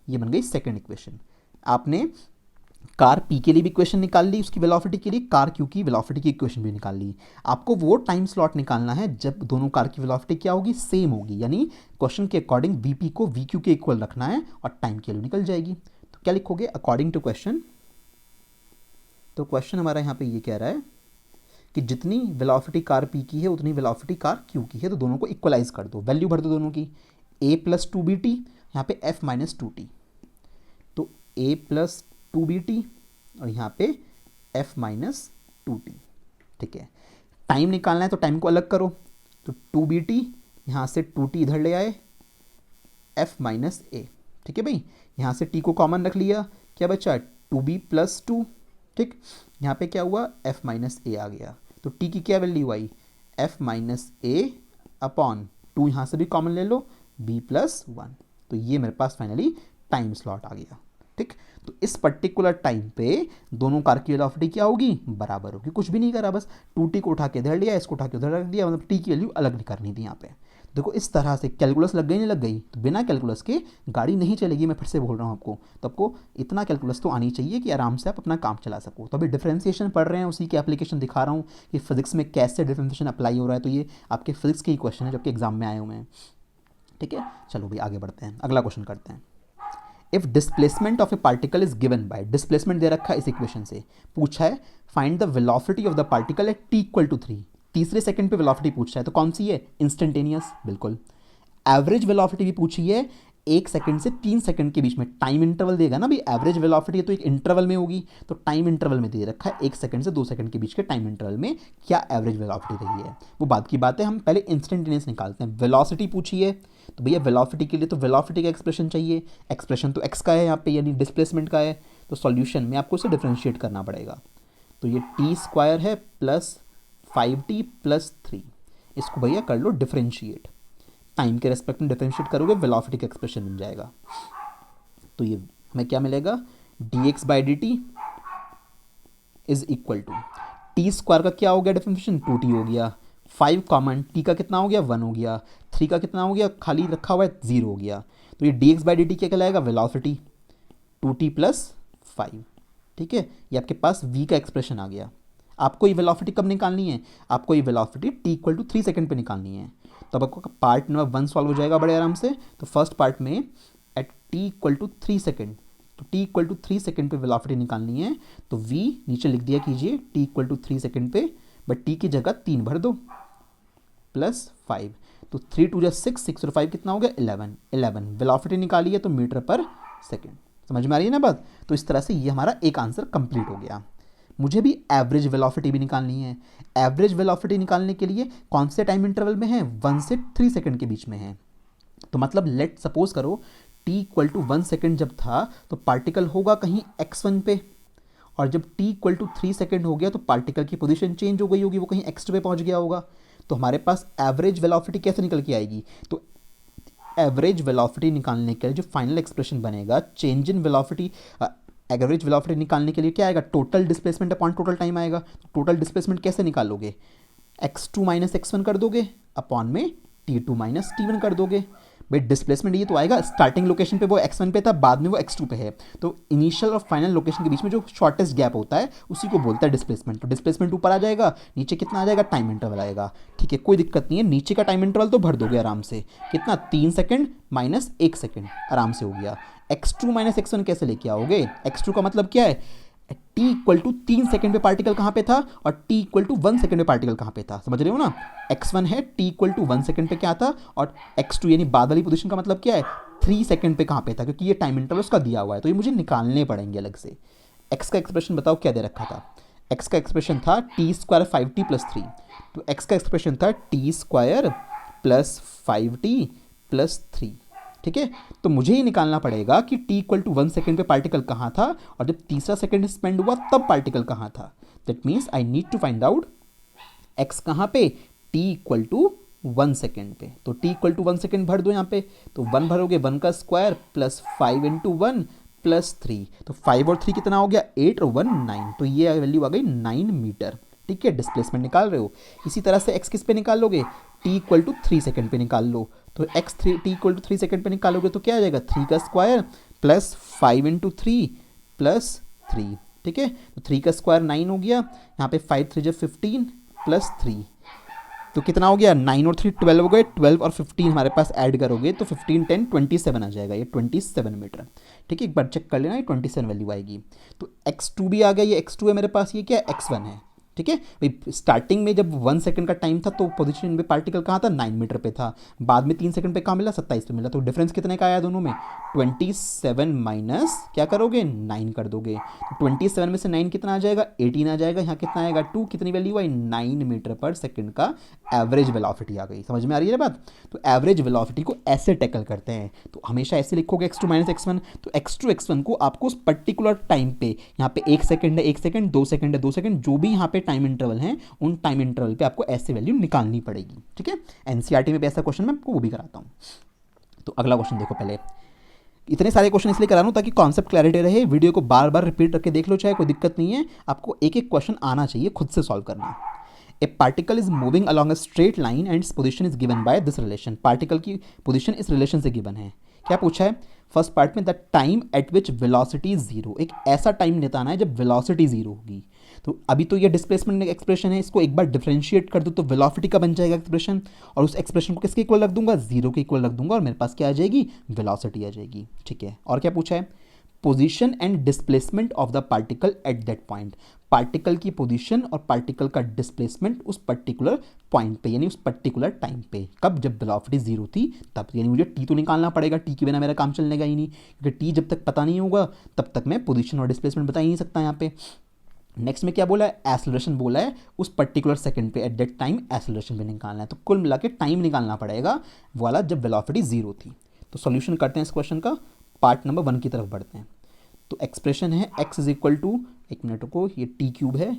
ये बन गई सेकेंड इक्वेशन। आपने कार p के लिए भी इक्वेशन निकाल ली, उसकी वेलोसिटी के लिए कार q की वेलोसिटी की इक्वेशन भी निकाल ली। आपको वो टाइम स्लॉट निकालना है जब दोनों कार की वेलोसिटी क्या होगी सेम होगी, यानी क्वेश्चन के अकॉर्डिंग vp को vq के इक्वल रखना है और टाइम के लिए निकल जाएगी। तो क्या लिखोगे अकॉर्डिंग टू क्वेश्चन। तो क्वेश्चन हमारा यहाँ पे ये कह रहा है कि जितनी वेलोसिटी कार p की है उतनी वेलोसिटी कार q की है, तो दोनों को इक्वलाइज कर दो, वैल्यू भर दो दोनों की, a प्लस 2bt यहाँ पे f माइनस 2t, तो a प्लस 2bt और यहाँ पे f माइनस 2t। ठीक है, टाइम निकालना है तो टाइम को अलग करो, तो 2bt यहाँ से 2t इधर ले आए, f माइनस a। ठीक है भाई, यहाँ से t को कॉमन रख लिया, क्या बचा 2b प्लस 2। ठीक, यहाँ पे क्या हुआ f माइनस a आ गया, तो t की क्या value I f minus a upon 2, यहाँ से भी कॉमन ले लो b प्लस 1। तो ये मेरे पास फाइनली टाइम स्लॉट आ गया। ठीक, तो इस पर्टिकुलर टाइम पे दोनों कार की वेलोसिटी क्या होगी बराबर होगी, कुछ भी नहीं करा, बस 2t को उठा के इधर लिया, इसको उठा के उधर रख दिया, मतलब t की वैल्यू अलग नहीं करनी थी यहाँ पे। देखो इस तरह से कैलकुलस लग गई नहीं लग गई, तो बिना कैलकुलस के गाड़ी नहीं चलेगी, मैं फिर से बोल रहा हूँ आपको। तो आपको इतना कैलकुलस तो आनी चाहिए कि आराम से आप अपना काम चला सको। तो अभी डिफरेंशिएशन पढ़ रहे हैं, उसी की एप्लीकेशन दिखा रहा हूँ कि फिजिक्स में कैसे डिफरेंशिएशन अप्लाई हो रहा है। तो ये आपके फिजिक्स के ही क्वेश्चन है जो आपके एग्जाम में आए हुए हैं। ठीक है, चलो भाई आगे बढ़ते हैं, अगला क्वेश्चन करते हैं। If displacement of a particle is given by, displacement दे रखा है इस इक्वेशन से, पूछा है find the velocity of the particle at t equal to 3, तीसरे सेकंड पे वेलोसिटी पूछा है, तो कौन सी है इंस्टेंटेनियस, बिल्कुल। एवरेज वेलोसिटी भी पूछी है 1 सेकंड से 3 सेकंड के बीच में, टाइम इंटरवल देगा ना भाई, एवरेज वेलोसिटी तो एक इंटरवल में होगी, तो टाइम इंटरवल में दे रखा है 1 सेकंड से 2 सेकंड के बीच के टाइम इंटरवल में क्या एवरेज वेलोसिटी रही है, वो बात की बात है। हम पहले इंस्टेंटेनियस निकालते हैं। वेलोसिटी पूछी है तो भैया वेलोसिटी के लिए तो वेलोसिटी का एक्सप्रेशन चाहिए, एक्सप्रेशन तो x का है यहाँ पे यानी डिस्प्लेसमेंट का है, तो सॉल्यूशन में आपको इसे डिफरेंशिएट करना पड़ेगा। तो ये टी स्क्वायर है प्लस 5t प्लस 3, इसको भैया कर लो डिफरेंशिएट, टाइम के रेस्पेक्ट में डिफरेंशिएट करोगे वेलोसिटी का एक्सप्रेशन बन जाएगा। तो ये हमें क्या मिलेगा dx by dt is equal to T square का क्या हो गया डिफरेंशिएशन 2t हो गया, 5 कॉमन, t का कितना हो गया 1 हो गया, 3 का कितना हो गया खाली रखा हुआ है 0 हो गया, तो ये dx बाई dt क्या कहलाएगा वेलोसिटी 2t प्लस 5। ठीक है, ये आपके पास v का एक्सप्रेशन आ गया। आपको ये वेलोसिटी कब निकालनी है, आपको ये velocity t equal to 3 second पे निकालनी है। तो अब आपको पार्ट नंबर 1 सॉल्व हो जाएगा बड़े आराम से। तो फर्स्ट पार्ट में at t equal to 3 second, तो t इक्वल टू 3 सेकंड पे वेलोसिटी निकालनी है, तो v नीचे लिख दिया कीजिए t इक्वल टू 3 सेकंड पे, बट t की जगह 3 भर दो प्लस 5, तो 3 2 6, 6 और 5 कितना हो गया 11 वेलोसिटी निकाली है तो मीटर पर सेकंड। समझ में आ रही है ना बात। तो इस तरह से ये हमारा एक आंसर कंप्लीट हो गया। मुझे भी एवरेज वेलोसिटी भी निकालनी है। एवरेज वेलोसिटी निकालने के लिए कौन से टाइम इंटरवल में है 1 से 3 सेकंड के बीच में है। तो मतलब लेट सपोज करो t इक्वल टू 1 सेकेंड जब था तो पार्टिकल होगा कहीं x1 पे, और जब t इक्वल टू 3 सेकेंड हो गया तो पार्टिकल की पोजीशन चेंज हो गई होगी, वो कहीं x2 पे पहुंच गया होगा। तो हमारे पास एवरेज वेलोसिटी कैसे निकल के आएगी, तो एवरेज वेलोसिटी निकालने के लिए जो फाइनल एक्सप्रेशन बनेगा change in velocity, average velocity निकालने के लिए क्या आएगा total displacement upon total time आएगा। टोटल डिस्प्लेसमेंट कैसे निकालोगे x2 माइनस x1 कर दोगे अपॉन में t2 माइनस t1 कर दोगे। भाई डिस्प्लेसमेंट ये तो आएगा स्टार्टिंग लोकेशन पे वो x1 पे था, बाद में वो x2 पे है, तो इनिशियल और फाइनल लोकेशन के बीच में जो शॉर्टेस्ट गैप होता है उसी को बोलता है डिस्प्लेसमेंट। तो डिस्प्लेसमेंट ऊपर आ जाएगा, नीचे कितना आ जाएगा टाइम इंटरवल आएगा। ठीक है, कोई दिक्कत नहीं है, नीचे का टाइम इंटरवल तो भर दोगे आराम से, कितना 3 सेकंड माइनस 1 सेकंड आराम से हो गया। x2 माइनस एक्स वन कैसे लेके आओगे? x2 का मतलब क्या है? t इक्वल टू 3 सेकेंड पे पार्टिकल कहाँ पे था और t इक्वल टू 1 सेकेंड पे पार्टिकल कहाँ पे था, समझ रहे हो ना? x1 है, t इक्वल टू 1 सेकेंड पे क्या था, और x2 यानी बाद वाली पोजीशन का मतलब क्या है? 3 सेकेंड पे कहाँ पे था, क्योंकि ये टाइम इंटरवल उसका दिया हुआ है, तो ये मुझे निकालने पड़ेंगे अलग से। x का एक्सप्रेशन बताओ क्या दे रखा था? x का एक्सप्रेशन था टी स्क्वायर 5t प्लस 3, तो x का एक्सप्रेशन था T square plus 5t plus 3, ठीक है? तो मुझे ये निकालना पड़ेगा कि t इक्वल टू 1 सेकेंड पे पार्टिकल कहाँ था और जब तीसरा सेकेंड स्पेंड हुआ तब पार्टिकल कहाँ था। That means I need to find out x कहाँ पे, t इक्वल टू 1 सेकेंड पे। तो t इक्वल टू 1 सेकेंड भर दो यहाँ पे, तो 1 भरोगे 1 का स्क्वायर प्लस 5 इंटू 1 प्लस 3, तो 5 और 3 कितना हो गया? 8 और 1 9, तो ये वैल्यू आ गई 9 मीटर, ठीक है? डिस्प्लेसमेंट निकाल रहे हो। इसी तरह से x किस पे निकाल लोगे? t इक्वल टू 3 सेकेंड पे निकाल लो, तो t इक्वल टू 3 सेकेंड पे निकालोगे तो क्या आ जाएगा? 3 का स्क्वायर प्लस 5 इंटू 3 प्लस 3, ठीक है? तो 3 का स्क्वायर 9 हो गया, यहाँ पे 5 3 जब 15 प्लस 3, तो कितना हो गया? 9 और 3 12 हो गए, 12 और 15 हमारे पास ऐड करोगे तो 15 10 27 आ जाएगा, ये 27 मीटर, ठीक है? एक बार चेक कर लेना, ये 27 वैल्यू आएगी। तो x2 भी आ गया, ये x2 है मेरे पास, ये क्या है? x1 है, ठीक है भाई। स्टार्टिंग में जब 1 सेकंड का टाइम था तो पोजीशन में पार्टिकल कहाँ था? 9 मीटर पे था, बाद में 3 सेकंड पे कहाँ मिला? 27 पे मिला, तो डिफरेंस कितने का आया दोनों में? 27 माइनस क्या करोगे? 9 कर दोगे, तो 27 में से 9 कितना आ जाएगा? 18 आ जाएगा, यहाँ कितना आएगा? 2, कितनी वैल्यू आई? 9 मीटर पर सेकंड का एवरेज वेलोसिटी आ गई। समझ में आ रही है बात? तो एवरेज वेलोसिटी को ऐसे टैकल करते हैं, तो हमेशा ऐसे लिखोगे x2 माइनस x1, तो x2 x1 को आपको उस पर्टिकुलर टाइम पे, यहाँ पे 1 सेकंड है 1 सेकंड, 2 सेकंड है 2 सेकंड, जो भी यहाँ पे टाइम इंटरवल है उन टाइम इंटरवल पे आपको ऐसे वैल्यू निकालनी पड़ेगी, ठीक है? एनसीईआरटी में भी ऐसा क्वेश्चन मैं आपको वो भी कराता हूँ। तो अगला क्वेश्चन देखो, पहले इतने सारे क्वेश्चन इसलिए करा रहा हूँ ताकि कॉन्सेप्ट क्लैरिटी रहे, वीडियो को बार बार रिपीट करके देख लो, चाहे कोई दिक्कत नहीं है, आपको एक एक क्वेश्चन आना चाहिए, खुद से सॉल्व करना। ए particle is moving along a straight line and its position is given by this relation. Particle की पोजीशन इस रिलेशन से गिवन है। क्या पूछा है फर्स्ट पार्ट में? The time eight which velocity is zero, एक ऐसा टाइम बताना है जब वेलोसिटी जीरो होगी। तो अभी तो ये डिस्प्लेसमेंट एक्सप्रेशन है, इसको एक बार डिफरेंशिएट कर दो तो वेलोसिटी का बन जाएगा एक्सप्रेशन, और उस एक्सप्रेशन को किसके इक्वल रख दूंगा? जीरो के इक्वल रख दूंगा, और मेरे पास क्या आ जाएगी? वेलोसिटी आ जाएगी, ठीक है? और क्या पूछा है? Position and displacement of the particle at that point. Particle की पोजीशन और पार्टिकल का डिस्प्लेसमेंट उस पर्टिकुलर पॉइंट पे, यानी उस पर्टिकुलर टाइम पे, कब? जब वेलोसिटी जीरो थी तब, यानी मुझे टी तो निकालना पड़ेगा, टी के बिना मेरा काम चलने का ही नहीं, क्योंकि टी जब तक पता नहीं होगा तब तक मैं पोजीशन और डिस्प्लेसमेंट बता ही नहीं सकता यहाँ पे। नेक्स्ट में क्या बोला है? एक्सेलरेशन बोला है, उस पर्टिकुलर सेकंड पे एट दैट टाइम एक्सेलरेशन भी निकालना है, तो कुल मिला के टाइम निकालना पड़ेगा वाला जब वेलोसिटी जीरो थी। तो सॉल्यूशन करते हैं इस क्वेश्चन का, पार्ट नंबर 1 की तरफ बढ़ते हैं। तो एक्सप्रेशन है x इज इक्वल टू, एक मिनट को, ये टी क्यूब है,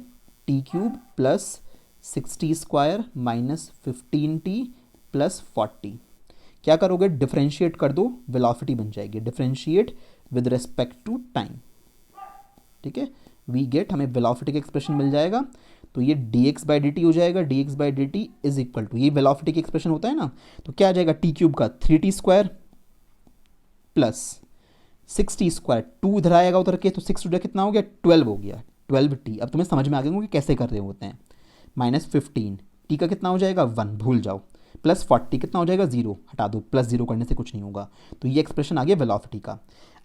T cube plus 6t square minus 15t plus 40। क्या करोगे? डिफरेंशिएट कर दो, वेलोसिटी बन जाएगी, differentiate with respect to time, ठीक है? वी गेट, हमें वेलोसिटी का एक्सप्रेशन मिल जाएगा, तो ये dx बाई डी टी हो जाएगा, dx by D T is equal to, ये वेलोसिटी का एक्सप्रेशन होता है ना, तो क्या आ जाएगा? टी क्यूब का 3t square plus 6t square, 2 इधर आएगा उधर के, तो 6 टू कितना हो गया? 12 हो गया, 12t। अब तुम्हें समझ में आ गया कि कैसे कर रहे होते हैं। माइनस 15, टी का कितना हो जाएगा? 1, भूल जाओ, प्लस 40 कितना हो जाएगा? 0, हटा दो, प्लस 0 करने से कुछ नहीं होगा। तो ये एक्सप्रेशन आ गया वेलोसिटी का।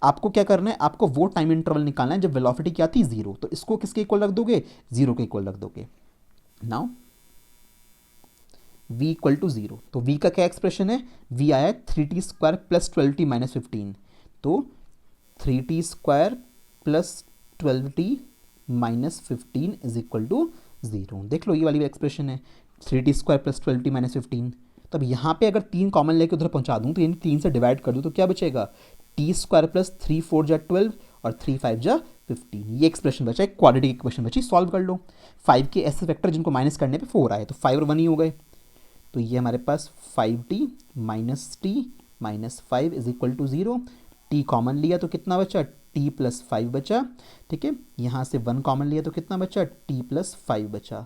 आपको क्या करना है? आपको वो टाइम इंटरवल निकालना है जब वेलोसिटी क्या थी? 0, तो इसको किसके इक्वल रख दोगे? 0 के इक्वल रख दोगे। नाउ v इक्वल टू 0, तो v का क्या एक्सप्रेशन है? v आया है 3t square plus 12t minus 15, तो 3t square plus 12t minus 15 is equal to 0। देख लो ये वाली एक्सप्रेशन है, 3t square plus 12t minus 15। तो अब यहाँ पे अगर 3 कॉमन लेके उधर पहुँचा दूँ, तो यानी 3 से डिवाइड कर दूँ, तो क्या बचेगा? टी स्क्वायर प्लस 3 4 जा 12 और 3 5 जा 15, ये एक्सप्रेशन बचा, एक क्वाड्रेटिक इक्वेशन बची, सॉल्व कर लो। 5 के ऐसे फैक्टर जिनको माइनस करने पे 4 आए, तो 5 और 1 ही हो गए, तो ये हमारे पास 5t minus T minus 5 is equal to 0। T common लिया तो कितना बचा? t प्लस 5 बचा, ठीक है? यहाँ से 1 कॉमन लिया तो कितना बचा? t प्लस 5 बचा।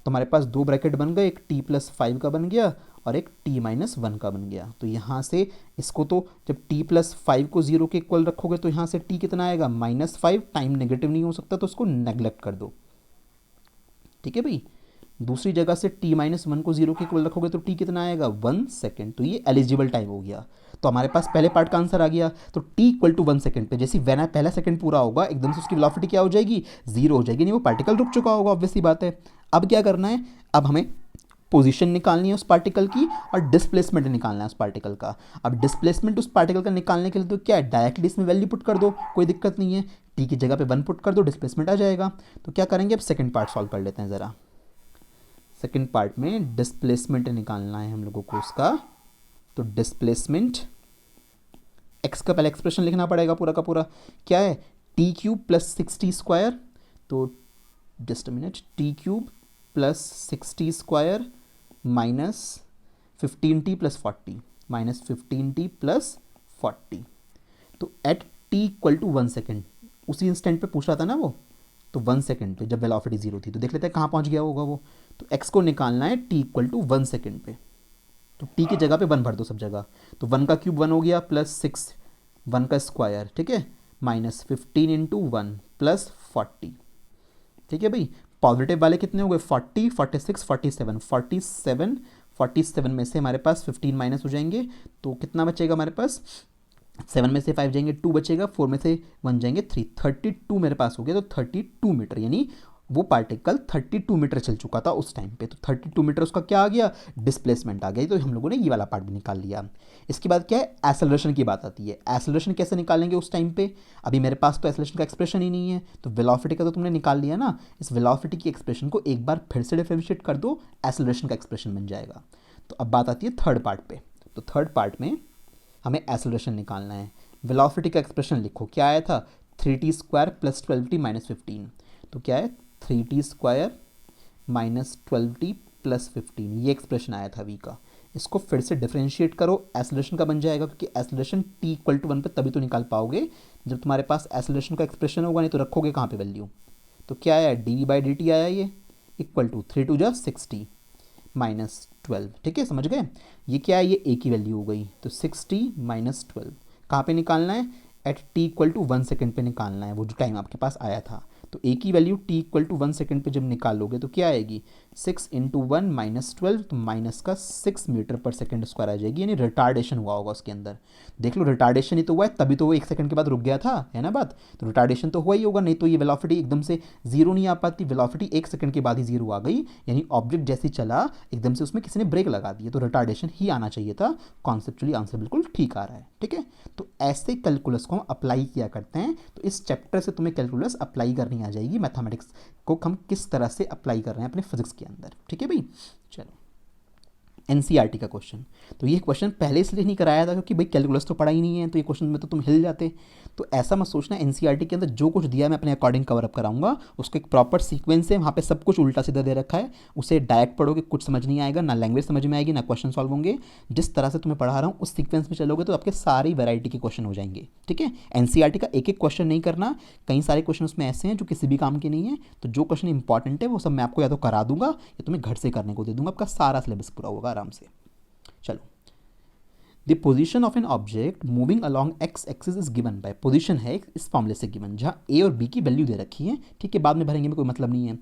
तो हमारे पास 2 ब्रैकेट बन गए, एक t प्लस 5 का बन गया और एक t माइनस 1 का बन गया। तो यहाँ से इसको, तो जब t प्लस 5 को 0 के इक्वल रखोगे तो यहाँ से t कितना आएगा? -5, टाइम नेगेटिव नहीं हो सकता तो उसको नेग्लेक्ट कर दो, ठीक है भाई? दूसरी जगह से t माइनस वन को जीरो के इक्वल रखोगे तो t कितना आएगा 1 सेकेंड, तो ये एलिजिबल टाइम हो गया। तो हमारे पास पहले पार्ट का आंसर आ गया। तो t इक्वल टू 1 सेकेंड पे जैसे वेन पहला सेकंड पूरा होगा एकदम से उसकी वेलोसिटी क्या हो जाएगी, जीरो हो जाएगी, नहीं वो पार्टिकल रुक चुका होगा, ऑब्वियसली बात है। अब क्या करना है, अब हमें पोजीशन निकालनी है उस पार्टिकल की और डिस्प्लेसमेंट निकालना है उस पार्टिकल का। अब डिस्प्लेसमेंट उस पार्टिकल का निकालने के लिए तो क्या है, डायरेक्टली इसमें वैल्यू पुट कर दो, कोई दिक्कत नहीं है, टी की जगह पे 1 पुट कर दो, डिस्प्लेसमेंट आ जाएगा। तो क्या करेंगे, अब सेकंड पार्ट सॉल्व कर लेते हैं ज़रा। सेकंड पार्ट में डिस्प्लेसमेंट निकालना है हम लोगों को उसका। तो डिस्प्लेसमेंट एक्स का पहले एक्सप्रेशन लिखना पड़ेगा पूरा का पूरा, क्या है T cube plus 6t square, तो just a minute, t cube plus 6t square minus 15t plus 40, minus 15t plus 40। तो at t equal to 1 second, उसी इंस्टेंट पे पूछ रहा था ना वो, तो 1 सेकेंड पे जब वेलोसिटी जीरो थी, तो देख लेते हैं कहाँ पहुँच गया होगा वो। तो x को निकालना है t इक्वल टू 1 सेकेंड पे, तो t की जगह पे 1 भर दो सब जगह। तो 1 का क्यूब 1 हो गया प्लस 6, 1 का स्क्वायर, ठीक है, माइनस 15 इंटू 1 प्लस 40, ठीक है भाई। पॉजिटिव वाले कितने हो गए, 40, 46, 47, 47, 47 में से हमारे पास 15 माइनस हो जाएंगे, तो कितना बचेगा हमारे पास, 7 में से 5 जाएंगे 2 बचेगा, 4 में से 1 जाएंगे 3, 32 मेरे पास हो गया। तो 32 मीटर, यानी वो पार्टिकल 32 मीटर चल चुका था उस टाइम पे। तो 32 मीटर उसका क्या आ गया, डिस्प्लेसमेंट आ गया। तो हम लोगों ने ये वाला पार्ट भी निकाल लिया। इसके बाद क्या है, एक्सेलरेशन की बात आती है। एक्सेलरेशन कैसे निकालेंगे उस टाइम पे, अभी मेरे पास तो एक्सेलरेशन का एक्सप्रेशन ही नहीं है, तो वेलोसिटी का तो तुमने निकाल लिया ना, इस वेलोसिटी की एक्सप्रेशन को एक बार फिर से डिफरेंशिएट कर दो, एक्सेलरेशन का एक्सप्रेशन बन जाएगा। तो अब बात आती है थर्ड पार्ट पे। तो थर्ड पार्ट में हमें एक्सेलरेशन निकालना है। वेलोसिटी का एक्सप्रेशन लिखो, क्या आया था, 3t square plus 12t minus 15। तो क्या है 3t square minus 12t plus 15, ये एक्सप्रेशन आया था v का। इसको फिर से डिफरेंशिएट करो, एक्सेलरेशन का बन जाएगा, क्योंकि एक्सेलरेशन t इक्वल टू 1 पे तभी तो निकाल पाओगे जब तुम्हारे पास एक्सेलरेशन का एक्सप्रेशन होगा, नहीं तो रखोगे कहाँ पे वैल्यू। तो क्या आया, डी बाई डी टी आया ये, इक्वल टू 3 टू जा 60 माइनस 12, ठीक है, समझ गए। ये क्या है, ये a की वैल्यू हो गई, तो 60 माइनस 12 कहाँ पे निकालना है, at t equal to 1 second पे निकालना है, वो जो टाइम आपके पास आया था। तो a की value t equal to 1 second पे जब निकालोगे तो क्या आएगी, 6 इंटू 1 माइनस 12, तो माइनस का 6 मीटर पर सेकेंड स्क्वायर आ जाएगी, यानी रिटार्डेशन हुआ होगा उसके अंदर। देख लो, रिटार्डेशन ही तो हुआ है, तभी तो वो 1 सेकंड के बाद रुक गया था, है ना बात। तो रिटार्डेशन तो हुआ ही होगा, नहीं तो ये वेलोसिटी एकदम से जीरो नहीं आ पाती। वेलोसिटी 1 सेकंड के बाद ही जीरो आ गई, यानी ऑब्जेक्ट जैसे ही चला एकदम से उसमें किसी ने ब्रेक लगा दिया, तो रिटार्डेशन ही आना चाहिए था। कॉन्सेप्चुअली आंसर बिल्कुल ठीक आ रहा है, ठीक है। तो ऐसे कैलकुलस को हम अप्लाई किया करते हैं। तो इस चैप्टर से तुम्हें कैलकुलस अप्लाई करनी आ जाएगी, मैथमेटिक्स को हम किस तरह से अप्लाई कर रहे हैं अपने फिजिक्स के अंदर, ठीक है भाई। चलो, एनसीईआरटी का क्वेश्चन। तो ये क्वेश्चन पहले इसलिए नहीं कराया था क्योंकि भाई कैलकुलस तो पढ़ा ही नहीं है, तो ये क्वेश्चन में तो तुम हिल जाते। तो ऐसा मत सोचना, एनसीईआरटी के अंदर जो कुछ दिया है मैं अपने अकॉर्डिंग कवर अप कराऊंगा, उसका एक प्रॉपर सीक्वेंस है, वहाँ पे सब कुछ उल्टा सीधा दे रखा है। उसे डायरेक्ट पढ़ोगे कुछ समझ नहीं आएगा, ना लैंग्वेज समझ में आएगी, ना क्वेश्चन सॉल्व होंगे। जिस तरह से तुम्हें पढ़ा रहा हूँ उस सीक्वेंस में चलोगे तो आपके सारी वैरायटी के क्वेश्चन हो जाएंगे, ठीक है। एनसीईआरटी का एक एक क्वेश्चन नहीं करना, कई सारे क्वेश्चन उसमें ऐसे हैं जो किसी भी काम के नहीं है। तो जो क्वेश्चन इंपॉर्टेंट है वो सब मैं आपको या तो करा दूंगा या तुम्हें घर से करने को दे दूंगा, आपका सारा सिलेबस पूरा होगा आराम से। चलो, the position of an object moving along x axis is given bye, position है इस फॉर्मूले से गिवन, जहाँ ए और बी की वैल्यू दे रखी है, ठीक है, बाद में भरेंगे में कोई मतलब नहीं है।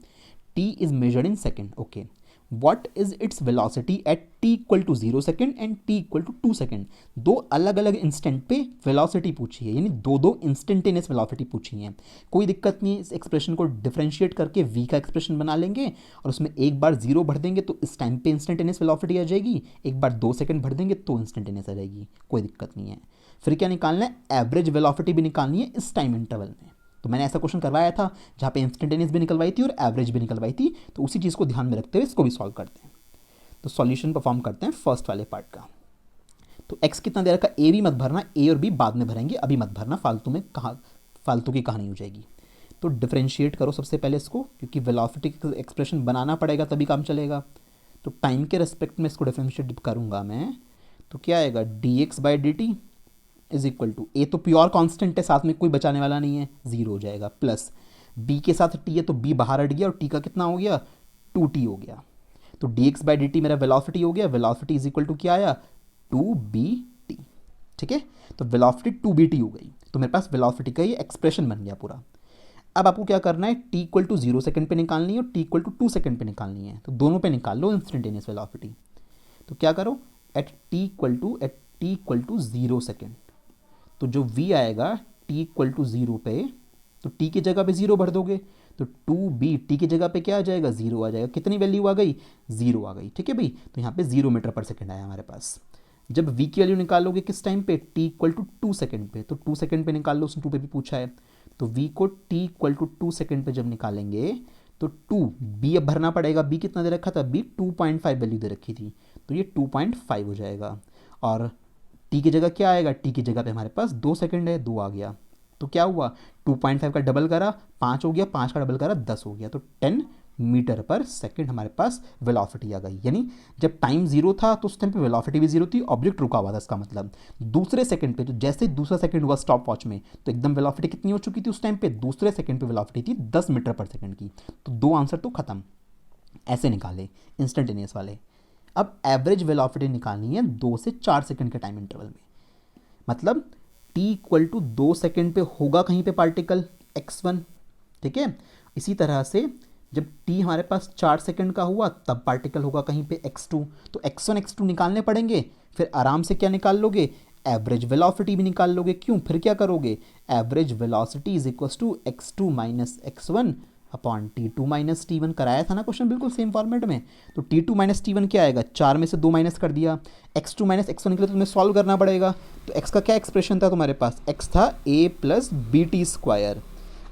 T is measured in second, okay. What is its velocity at T equal to 0 second and T equal to 2 second. दो अलग अलग इंस्टेंट पे वेलोसिटी पूछी है, यानी दो दो इंस्टेंटेनियस वेलोसिटी पूछी है। कोई दिक्कत नहीं है, इस एक्सप्रेशन को डिफरेंशिएट करके वी का एक्सप्रेशन बना लेंगे और उसमें एक बार 0 भर देंगे तो इस टाइम पे इंस्टेंटेनियस वेलोसिटी आ जाएगी, एक बार 2 सेकेंड भर देंगे तो इंस्टेंटेनियस आ जाएगी, कोई दिक्कत नहीं है। फिर क्या निकालना है, एवरेज वेलोसिटी भी निकालनी है इस टाइम इंटरवल में। तो मैंने ऐसा क्वेश्चन करवाया था जहाँ पे इंस्टेंटेनियस भी निकलवाई थी और एवरेज भी निकलवाई थी, तो उसी चीज़ को ध्यान में रखते हुए इसको भी सॉल्व करते हैं। तो सॉल्यूशन परफॉर्म करते हैं फर्स्ट वाले पार्ट का। तो x कितना दे रखा, ए भी मत भरना, ए और बी बाद में भरेंगे, अभी मत भरना, फालतू में फालतू की कहानी हो जाएगी। तो डिफरेंशिएट करो सबसे पहले इसको, क्योंकि वेलोसिटी का एक्सप्रेशन बनाना पड़ेगा तभी काम चलेगा। तो टाइम के रेस्पेक्ट में इसको डिफरेंशिएट करूँगा मैं, तो क्या आएगा, d x by D T is equal to, ए तो प्योर कांस्टेंट है, साथ में कोई बचाने वाला नहीं है, 0 हो जाएगा, प्लस बी के साथ टी है तो बी बाहर हट गया और टी का कितना हो गया, 2t हो गया। तो D x by D T मेरा वेलोसिटी हो गया, वेलोसिटी इज इक्वल टू क्या आया, 2bt, ठीक है। तो वेलोसिटी 2bt हो गई, तो मेरे पास वेलोसिटी का ये एक्सप्रेशन बन गया पूरा। अब आपको क्या करना है, टी इक्वल टू 0 सेकेंड पे निकालनी है और टी इक्वल टू 2 सेकेंड पे निकालनी है, तो दोनों पे निकाल लो इंस्टेंटेनियस वेलोसिटी। तो क्या करो, at T equal to 0 second, तो जो v आएगा t इक्वल टू 0 पे, तो t की जगह पे 0 भर दोगे, तो 2b t की जगह पे क्या आ जाएगा, 0 आ जाएगा। कितनी वैल्यू आ गई, 0 आ गई। ठीक है भाई, तो यहाँ पे 0 मीटर पर सेकेंड आया हमारे पास। जब v की वैल्यू निकालोगे किस टाइम पे, t इक्वल टू 2 सेकेंड पे, तो 2 सेकेंड पे निकाल लो, उसने 2 पे भी पूछा है। तो v को t इक्वल टू 2 सेकेंड पे जब निकालेंगे तो 2 b अब भरना पड़ेगा, b कितना दे रखा था, b 2.5 वैल्यू दे रखी थी, तो ये 2.5 हो जाएगा। और टी की जगह क्या आएगा, टी की जगह पे हमारे पास 2 सेकंड है, 2 आ गया। तो क्या हुआ, 2.5 का डबल करा 5 हो गया, 5 का डबल करा 10 हो गया, तो 10 मीटर पर सेकंड हमारे पास वेलोसिटी आ गई। यानी जब टाइम 0 था तो उस टाइम पे वेलोसिटी भी 0 थी, ऑब्जेक्ट रुका हुआ था। इसका मतलब दूसरे सेकंड पे, तो जैसे ही दूसरा सेकंड हुआ स्टॉप वॉच में, तो एकदम वेलोसिटी कितनी हो चुकी थी उस टाइम पे, दूसरे सेकंड पे वेलोसिटी थी 10 मीटर पर सेकंड की। तो दो आंसर तो खत्म, ऐसे निकाले इंस्टेंटेनियस वाले। अब एवरेज वेलोसिटी निकालनी है 2 से 4 सेकंड के टाइम इंटरवल में। मतलब t इक्वल टू 2 सेकेंड पे होगा कहीं पे पार्टिकल x1, ठीक है। इसी तरह से जब t हमारे पास 4 सेकेंड का हुआ तब पार्टिकल होगा कहीं पे x2, तो x1 x2 निकालने पड़ेंगे। फिर आराम से क्या निकाल लोगे, एवरेज वेलोसिटी भी निकाल लोगे। क्यों, फिर क्या करोगे, average velocity is equal to x2 माइनस x1 upon T2 minus T1। कराया था ना क्वेश्चन बिल्कुल सेम फॉर्मेट में। तो T2 माइनस T1 क्या आएगा, 4 में से 2 माइनस कर दिया, x2 माइनस x1 के लिए तुम्हें सॉल्व करना पड़ेगा। तो x का क्या एक्सप्रेशन था तुम्हारे पास, x था a plus B T square.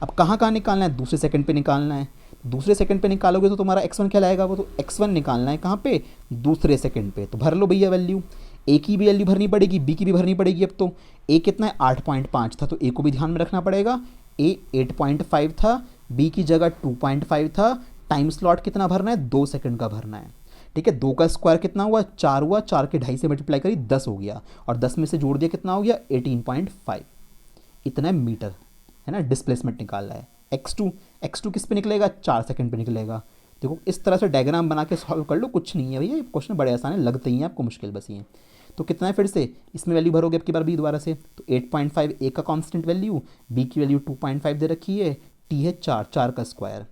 अब कहाँ कहाँ निकालना है, दूसरे सेकंड पे निकालना है। दूसरे सेकंड पे निकालोगे तो तुम्हारा x1 क्या लाएगा, वो तो x1 निकालना है कहाँ पे, दूसरे सेकंड पे। तो भर लो भैया वैल्यू, a की भी वैल्यू भरनी पड़ेगी, b की भी भरनी पड़ेगी। अब तो a कितना है 8.5 था, तो a को भी ध्यान में रखना पड़ेगा, a 8.5 था, b की जगह 2.5 था। टाइम स्लॉट कितना भरना है, 2 सेकंड का भरना है। ठीक है, 2 का स्क्वायर कितना हुआ, 4 हुआ, 4 के 2.5 से मल्टीप्लाई करी 10 हो गया, और 10 में से जोड़ दिया कितना हो गया 18.5। इतना मीटर है ना, डिस्प्लेसमेंट निकाल रहा है। x2 किस पे निकलेगा, 4 सेकंड पे निकलेगा। देखो इस तरह से डायग्राम बना के सॉल्व कर लो, कुछ नहीं है भैया, क्वेश्चन बड़े आसान है, लगते ही हैं आपको मुश्किल बस ये। तो कितना है, फिर से इसमें वैल्यू भरोगे अब की बार भी दोबारा से, तो 8.5 ए का कांस्टेंट वैल्यू, बी की वैल्यू 2.5 दे रखी है, टी है 4 का स्क्वायर।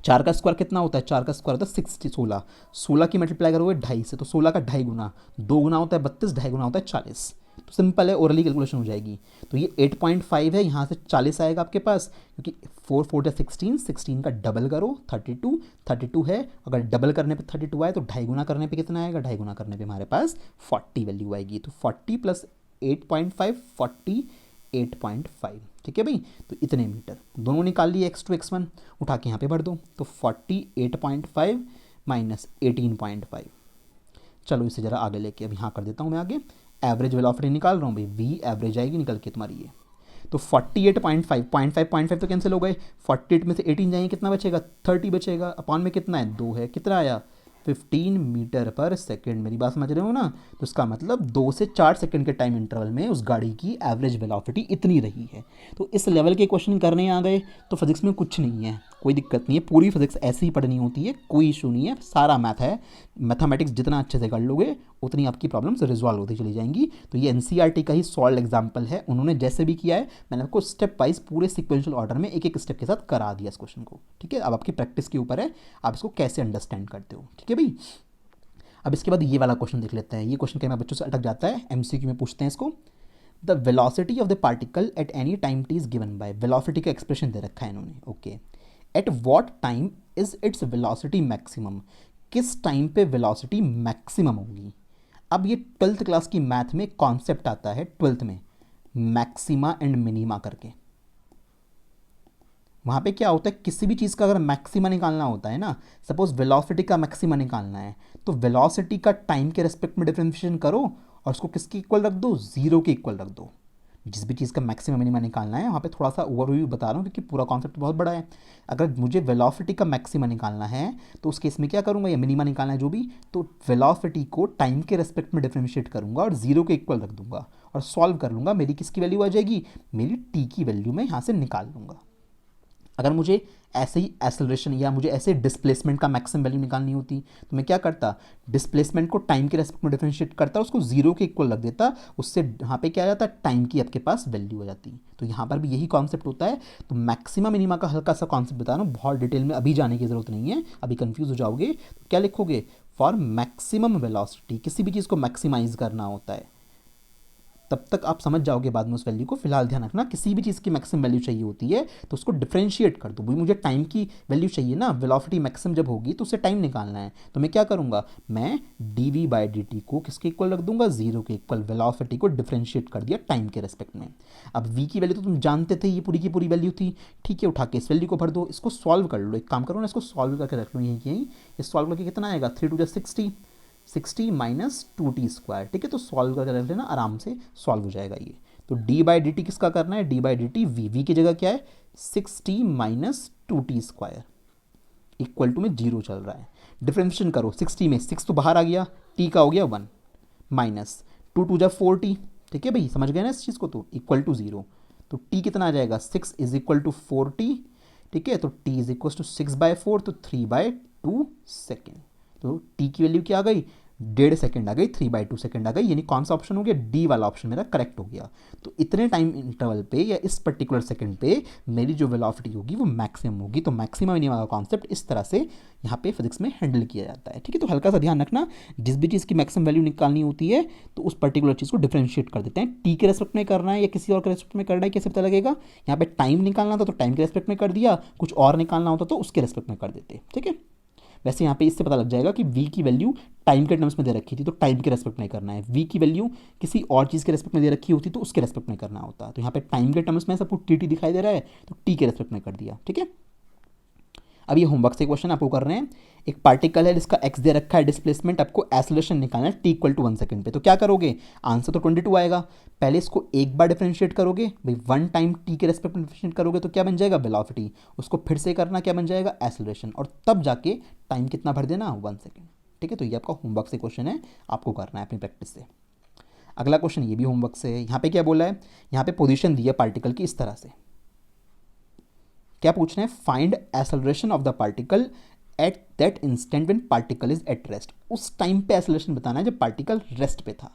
4 का स्क्वायर कितना होता है, 4 का स्क्वायर होता है 16, 16 की मल्टीप्लाई करोगे 2.5 से, तो 16 का 2.5 गुना, 2 गुना होता है 32, 2.5 गुना होता है 40। तो सिंपल है, ओरली कैलकुलेशन हो जाएगी। तो ये 8.5 है, यहाँ से 40 आएगा आपके पास, क्योंकि 4 4 16, 16 का डबल करो 32, 32 है। अगर डबल करने पे 32 आए तो 2.5 गुना करने पे कितना आएगा, 2.5 गुना करने पे हमारे पास 40 वैल्यू आएगी। तो 40 प्लस 8.5, 48.5। ठीक है भाई, तो इतने मीटर दोनों निकाल लिए, x2 x1 उठा के यहाँ पे भर दो, तो 48.5 माइनस 18.5। चलो इसे ज़रा आगे लेके अब यहाँ कर देता हूँ मैं आगे। एवरेज वेलोसिटी निकाल रहा हूँ भाई, v एवरेज आएगी निकल के तुम्हारी ये। तो 48.5, 0.5 तो कैंसिल हो गए, 48 में से 18 जाएंगे कितना बचेगा, 30 बचेगा। अपॉन में कितना है, 2 है, कितना आया 15 मीटर पर सेकंड। मेरी बात समझ रहे हो ना। तो इसका मतलब 2 से 4 सेकंड के टाइम इंटरवल में उस गाड़ी की एवरेज वेलोसिटी इतनी रही है। तो इस लेवल के क्वेश्चन करने आ गए तो फिजिक्स में कुछ नहीं है, कोई दिक्कत नहीं है, पूरी फिजिक्स ऐसे ही पढ़नी होती है, कोई इशू नहीं है, सारा मैथ है। मैथमेटिक्स जितना अच्छे से कर लोगे उतनी आपकी प्रॉब्लम्स रिजॉल्व होती चली जाएंगी। तो ये एनसीईआरटी का ही सॉल्व एग्जाम्पल है, उन्होंने जैसे भी किया है मैंने आपको स्टेप वाइज पूरे सिक्वेंशियल ऑर्डर में एक एक स्टेप के साथ करा दिया इस क्वेश्चन को। ठीक है, अब आपकी प्रैक्टिस के ऊपर है आप इसको कैसे अंडरस्टैंड करते हो। ठीक है भाई, अब इसके बाद ये वाला क्वेश्चन देख लेते हैं। ये क्वेश्चन कई बार बच्चों से अटक जाता है, एमसीक्यू में पूछते हैं इसको। The velocity of the particle at any time t is given by, velocity का एक्सप्रेशन दे रखा है इन्होंने। Okay, at what time is its velocity maximum, किस टाइम पे वेलोसिटी मैक्सिमम होगी। अब ये 12th क्लास की मैथ में कॉन्सेप्ट आता है 12th में, मैक्सिमा एंड मिनिमा करके। वहाँ पे क्या होता है, किसी भी चीज़ का अगर मैक्सिमा निकालना होता है ना, सपोज वेलोसिटी का मैक्सिमा निकालना है, तो वेलोसिटी का टाइम के रेस्पेक्ट में डिफरेंशिएशन करो और उसको किसके इक्वल रख दो, 0 के इक्वल रख दो। जिस भी चीज़ का मैक्सिमम मिनिमा निकालना है, वहाँ पे थोड़ा सा ओवरव्यू बता रहा हूँ क्योंकि पूरा कॉन्सेप्ट बहुत बड़ा है। अगर मुझे वेलोसिटी का मैक्सिमा निकालना है तो उस केस में क्या करूँगा, या मिनिमा निकालना है जो भी, तो वेलोसिटी को टाइम के रेस्पेक्ट में डिफरेंशिएट करूँगा और 0 के इक्वल रख दूंगा और सॉल्व कर लूँगा। मेरी किसकी वैल्यू आ जाएगी, मेरी टी की वैल्यू मैं यहाँ से निकाल लूँगा। अगर मुझे ऐसे ही एक्सेलरेशन या मुझे ऐसे डिस्प्लेसमेंट का मैक्सिमम वैल्यू निकालनी होती तो मैं क्या करता, डिस्प्लेसमेंट को टाइम के रेस्पेक्ट में डिफरेंशिएट करता, उसको जीरो के इक्वल रख देता, उससे यहाँ पे क्या आ जाता, टाइम की आपके पास वैल्यू हो जाती। तो यहाँ पर भी यही कॉन्सेप्ट होता है। तो मैक्सिमम मिनिमा का हल्का सा कॉन्सेप्ट बता रहा हूँ, बहुत डिटेल में अभी जाने की जरूरत नहीं है, अभी कंफ्यूज हो जाओगे। तो क्या लिखोगे, फॉर मैक्सिमम वेलोसिटी, किसी भी चीज़ को मैक्सिमाइज करना होता है, तब तक आप समझ जाओगे बाद में उस वैल्यू को। फिलहाल ध्यान रखना, किसी भी चीज़ की मैक्सिमम वैल्यू चाहिए होती है तो उसको डिफरेंशिएट कर दो। भाई मुझे टाइम की वैल्यू चाहिए ना, वेलोसिटी मैक्सिमम जब होगी तो उससे टाइम निकालना है, तो मैं क्या करूँगा, मैं dv/dt को किसके इक्वल रख दूंगा, जीरो के इक्वल। वेलोसिटी को डिफरेंशिएट कर दिया टाइम के रेस्पेक्ट में। अब v की वैल्यू तो तुम जानते थे, ये पूरी की पूरी वैल्यू थी, ठीक है, उठा के इस वैल्यू को भर दो, इसको सॉल्व कर लो। एक काम करो ना, इसको सॉल्व करके रख लो यहीं, ये सॉल्व करके कितना आएगा, 3 × 60, 60 माइनस 2t², ठीक है। तो सॉल्व करके रख लेना, आराम से सॉल्व हो जाएगा ये। तो d/dt किसका करना है, d/dt v की जगह क्या है, 6t minus 2t² equal to में जीरो चल रहा है। डिफरेंशिएशन करो, 60 में 6 तो बाहर आ गया, t का हो गया 1 माइनस 2 2 40, ठीक है भाई, समझ गए ना इस चीज़ को, तो इक्वल टू जीरो। तो t कितना आ जाएगा, 6 इज इक्वल टू 40, ठीक है। तो t इज इक्वल टू 6/4, तो 3/2 सेकेंड। तो t की वैल्यू क्या आ गई, 1.5 सेकेंड आ गई, 3/2 सेकेंड आ गई, यानी कौन सा ऑप्शन हो गया, डी वाला ऑप्शन मेरा करेक्ट हो गया। तो इतने टाइम इंटरवल पे या इस पर्टिकुलर सेकंड पे मेरी जो वेलोसिटी होगी वो मैक्सिमम होगी। तो मैक्सिमम मिनिमम का कॉन्सेप्ट इस तरह से यहाँ पे फिजिक्स में हैंडल किया जाता है, ठीक है। तो हल्का सा ध्यान रखना, जिस भी चीज़ की मैक्सिमम वैल्यू निकालनी होती है तो उस पर्टिकुलर चीज़ को डिफरेंशिएट कर देते हैं। टी के रेस्पेक्ट में करना है या किसी और के रेस्पेक्ट में करना है, कैसे पता लगेगा, यहाँ पे टाइम निकालना था तो टाइम के रेस्पेक्ट में कर दिया, कुछ और निकालना होता तो उसके रेस्पेक्ट में कर देते, ठीक है। वैसे यहाँ पे इससे पता लग जाएगा कि v की वैल्यू टाइम के टर्म्स में दे रखी थी तो टाइम के रेस्पेक्ट में करना है, v की वैल्यू किसी और चीज़ के रेस्पेक्ट में दे रखी होती तो उसके रेस्पेक्ट में करना होता। तो यहाँ पे टाइम के टर्म्स में सबको टी दिखाई दे रहा है तो t के रेस्पेक्ट में कर दिया, ठीक है। अब ये होमवर्क से क्वेश्चन आपको कर रहे हैं, एक पार्टिकल है जिसका x दे रखा है डिस्प्लेसमेंट, आपको एक्सेलरेशन निकालना है t इक्वल टू 1 सेकंड पे। तो क्या करोगे, आंसर तो 22 आएगा। पहले इसको एक बार डिफरेंशिएट करोगे, भाई 1 टाइम t के रेस्पेक्ट में डिफरेंशिएट करोगे तो क्या बन जाएगा, वेलोसिटी। उसको फिर से करना, क्या बन जाएगा, एक्सेलरेशन, और तब जाके टाइम कितना भर देना, 1 सेकंड, ठीक है। तो ये आपका होमवर्क से क्वेश्चन है, आपको करना है अपनी प्रैक्टिस से। अगला क्वेश्चन ये भी होमवर्क से है। यहाँ पे क्या बोला है, यहाँ पे पोजीशन दी है पार्टिकल की इस तरह से, क्या पूछना है, find acceleration of the particle at that instant when particle is at rest. उस टाइम पे एक्सेलरेशन बताना है जब पार्टिकल रेस्ट पे था।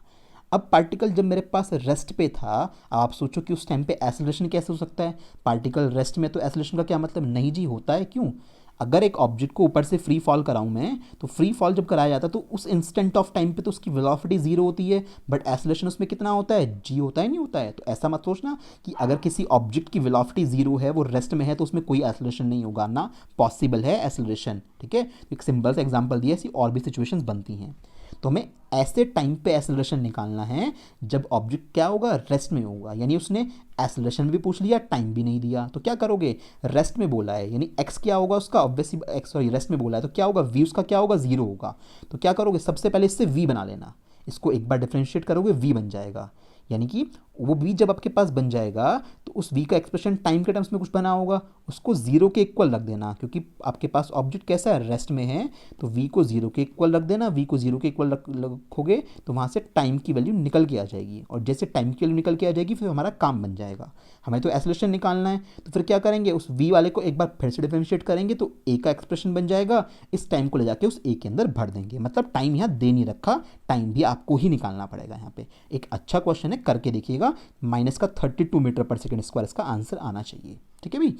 अब पार्टिकल जब मेरे पास रेस्ट पे था, अब आप सोचो कि उस टाइम पे एक्सेलरेशन कैसे हो सकता है, पार्टिकल रेस्ट में तो एक्सेलरेशन का क्या मतलब, नहीं जी होता है, क्यों, अगर एक ऑब्जेक्ट को ऊपर से फ्री फॉल कराऊं मैं, तो फ्री फॉल जब कराया जाता है तो उस इंस्टेंट ऑफ टाइम पे तो उसकी वेलोसिटी जीरो होती है, बट एक्सेलरेशन उसमें कितना होता है, जी होता है, नहीं होता है। तो ऐसा मत सोचना कि अगर किसी ऑब्जेक्ट की वेलोसिटी जीरो है, वो रेस्ट में है, तो उसमें कोई एक्सेलरेशन नहीं होगा, ना पॉसिबल है एक्सेलरेशन, ठीक है। एक सिंपल सा एग्जांपल दिया, ऐसी और भी सिचुएशंस बनती हैं। तो हमें ऐसे टाइम पे एक्सेलरेशन निकालना है जब ऑब्जेक्ट क्या होगा, रेस्ट में होगा, यानी उसने एक्सेलरेशन भी पूछ लिया, टाइम भी नहीं दिया। तो क्या करोगे, रेस्ट में बोला है यानी एक्स क्या होगा उसका, ऑब्वियसली एक्स, सॉरी रेस्ट में बोला है तो क्या होगा, वी उसका क्या होगा, जीरो होगा। तो क्या करोगे, सबसे पहले इससे वी बना लेना, इसको एक बार डिफरेंशिएट करोगे वी बन जाएगा, यानी कि वो वी जब आपके पास बन जाएगा तो उस वी का एक्सप्रेशन टाइम के टर्म्स में कुछ बना होगा, उसको जीरो के इक्वल रख देना, क्योंकि आपके पास ऑब्जेक्ट कैसा है, रेस्ट में है, तो वी को जीरो के इक्वल रख देना। वी को जीरो के इक्वल रखोगे तो वहाँ से टाइम की वैल्यू निकल के आ जाएगी, और जैसे टाइम की वैल्यू निकल के आ जाएगी फिर हमारा काम बन जाएगा। हमें तो एक्सेलरेशन निकालना है, तो फिर क्या करेंगे, उस वी वाले को एक बार फिर से डिफरेंशिएट करेंगे तो ए का एक्सप्रेशन बन जाएगा, इस टाइम को ले जाके उस ए के अंदर भर देंगे। मतलब टाइम यहाँ दे नहीं रखा, टाइम भी आपको ही निकालना पड़ेगा। यहाँ पे एक अच्छा क्वेश्चन है, करके देखिएगा, माइनस का 32 मीटर पर सेकेंड स्क्वायर इसका आंसर आना चाहिए, ठीक है भाई।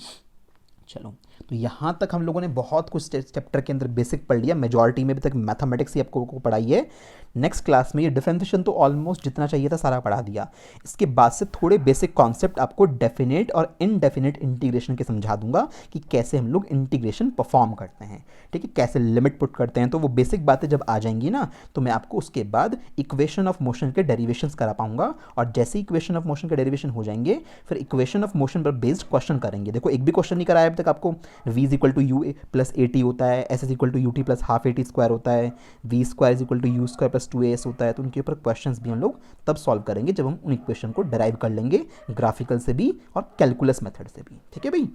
चलो, तो यहाँ तक हम लोगों ने बहुत कुछ चैप्टर के अंदर बेसिक पढ़ लिया, मेजॉरिटी में भी तक मैथमेटिक्स ही आपको पढ़ाई है। नेक्स्ट क्लास में ये डिफरेंशिएशन तो ऑलमोस्ट जितना चाहिए था सारा पढ़ा दिया, इसके बाद से थोड़े बेसिक कॉन्सेप्ट आपको डेफिनेट और इनडेफिनेट इंटीग्रेशन के समझा दूंगा कि कैसे हम लोग इंटीग्रेशन परफॉर्म करते हैं, ठीक है, कैसे लिमिट पुट करते हैं। तो वो बेसिक बातें जब आ जाएंगी ना, तो मैं आपको उसके बाद इक्वेशन ऑफ मोशन के डेरिवेशंस करा पाऊंगा, और जैसे इक्वेशन ऑफ मोशन के डेरिवेशन हो जाएंगे फिर इक्वेशन ऑफ मोशन पर बेस्ड क्वेश्चन करेंगे। देखो एक भी क्वेश्चन नहीं कराया अब तक आपको, v is equal to u plus a t होता है, s is equal to u t plus half a t square होता है, v square is equal to u square plus 2as होता है। तो उनके ऊपर क्वेश्चंस भी हम लोग तब सॉल्व करेंगे जब हम उन इक्वेशन को डेराइव कर लेंगे ग्राफिकल से भी और कैलकुलस मेथड से भी, ठीक है भाई।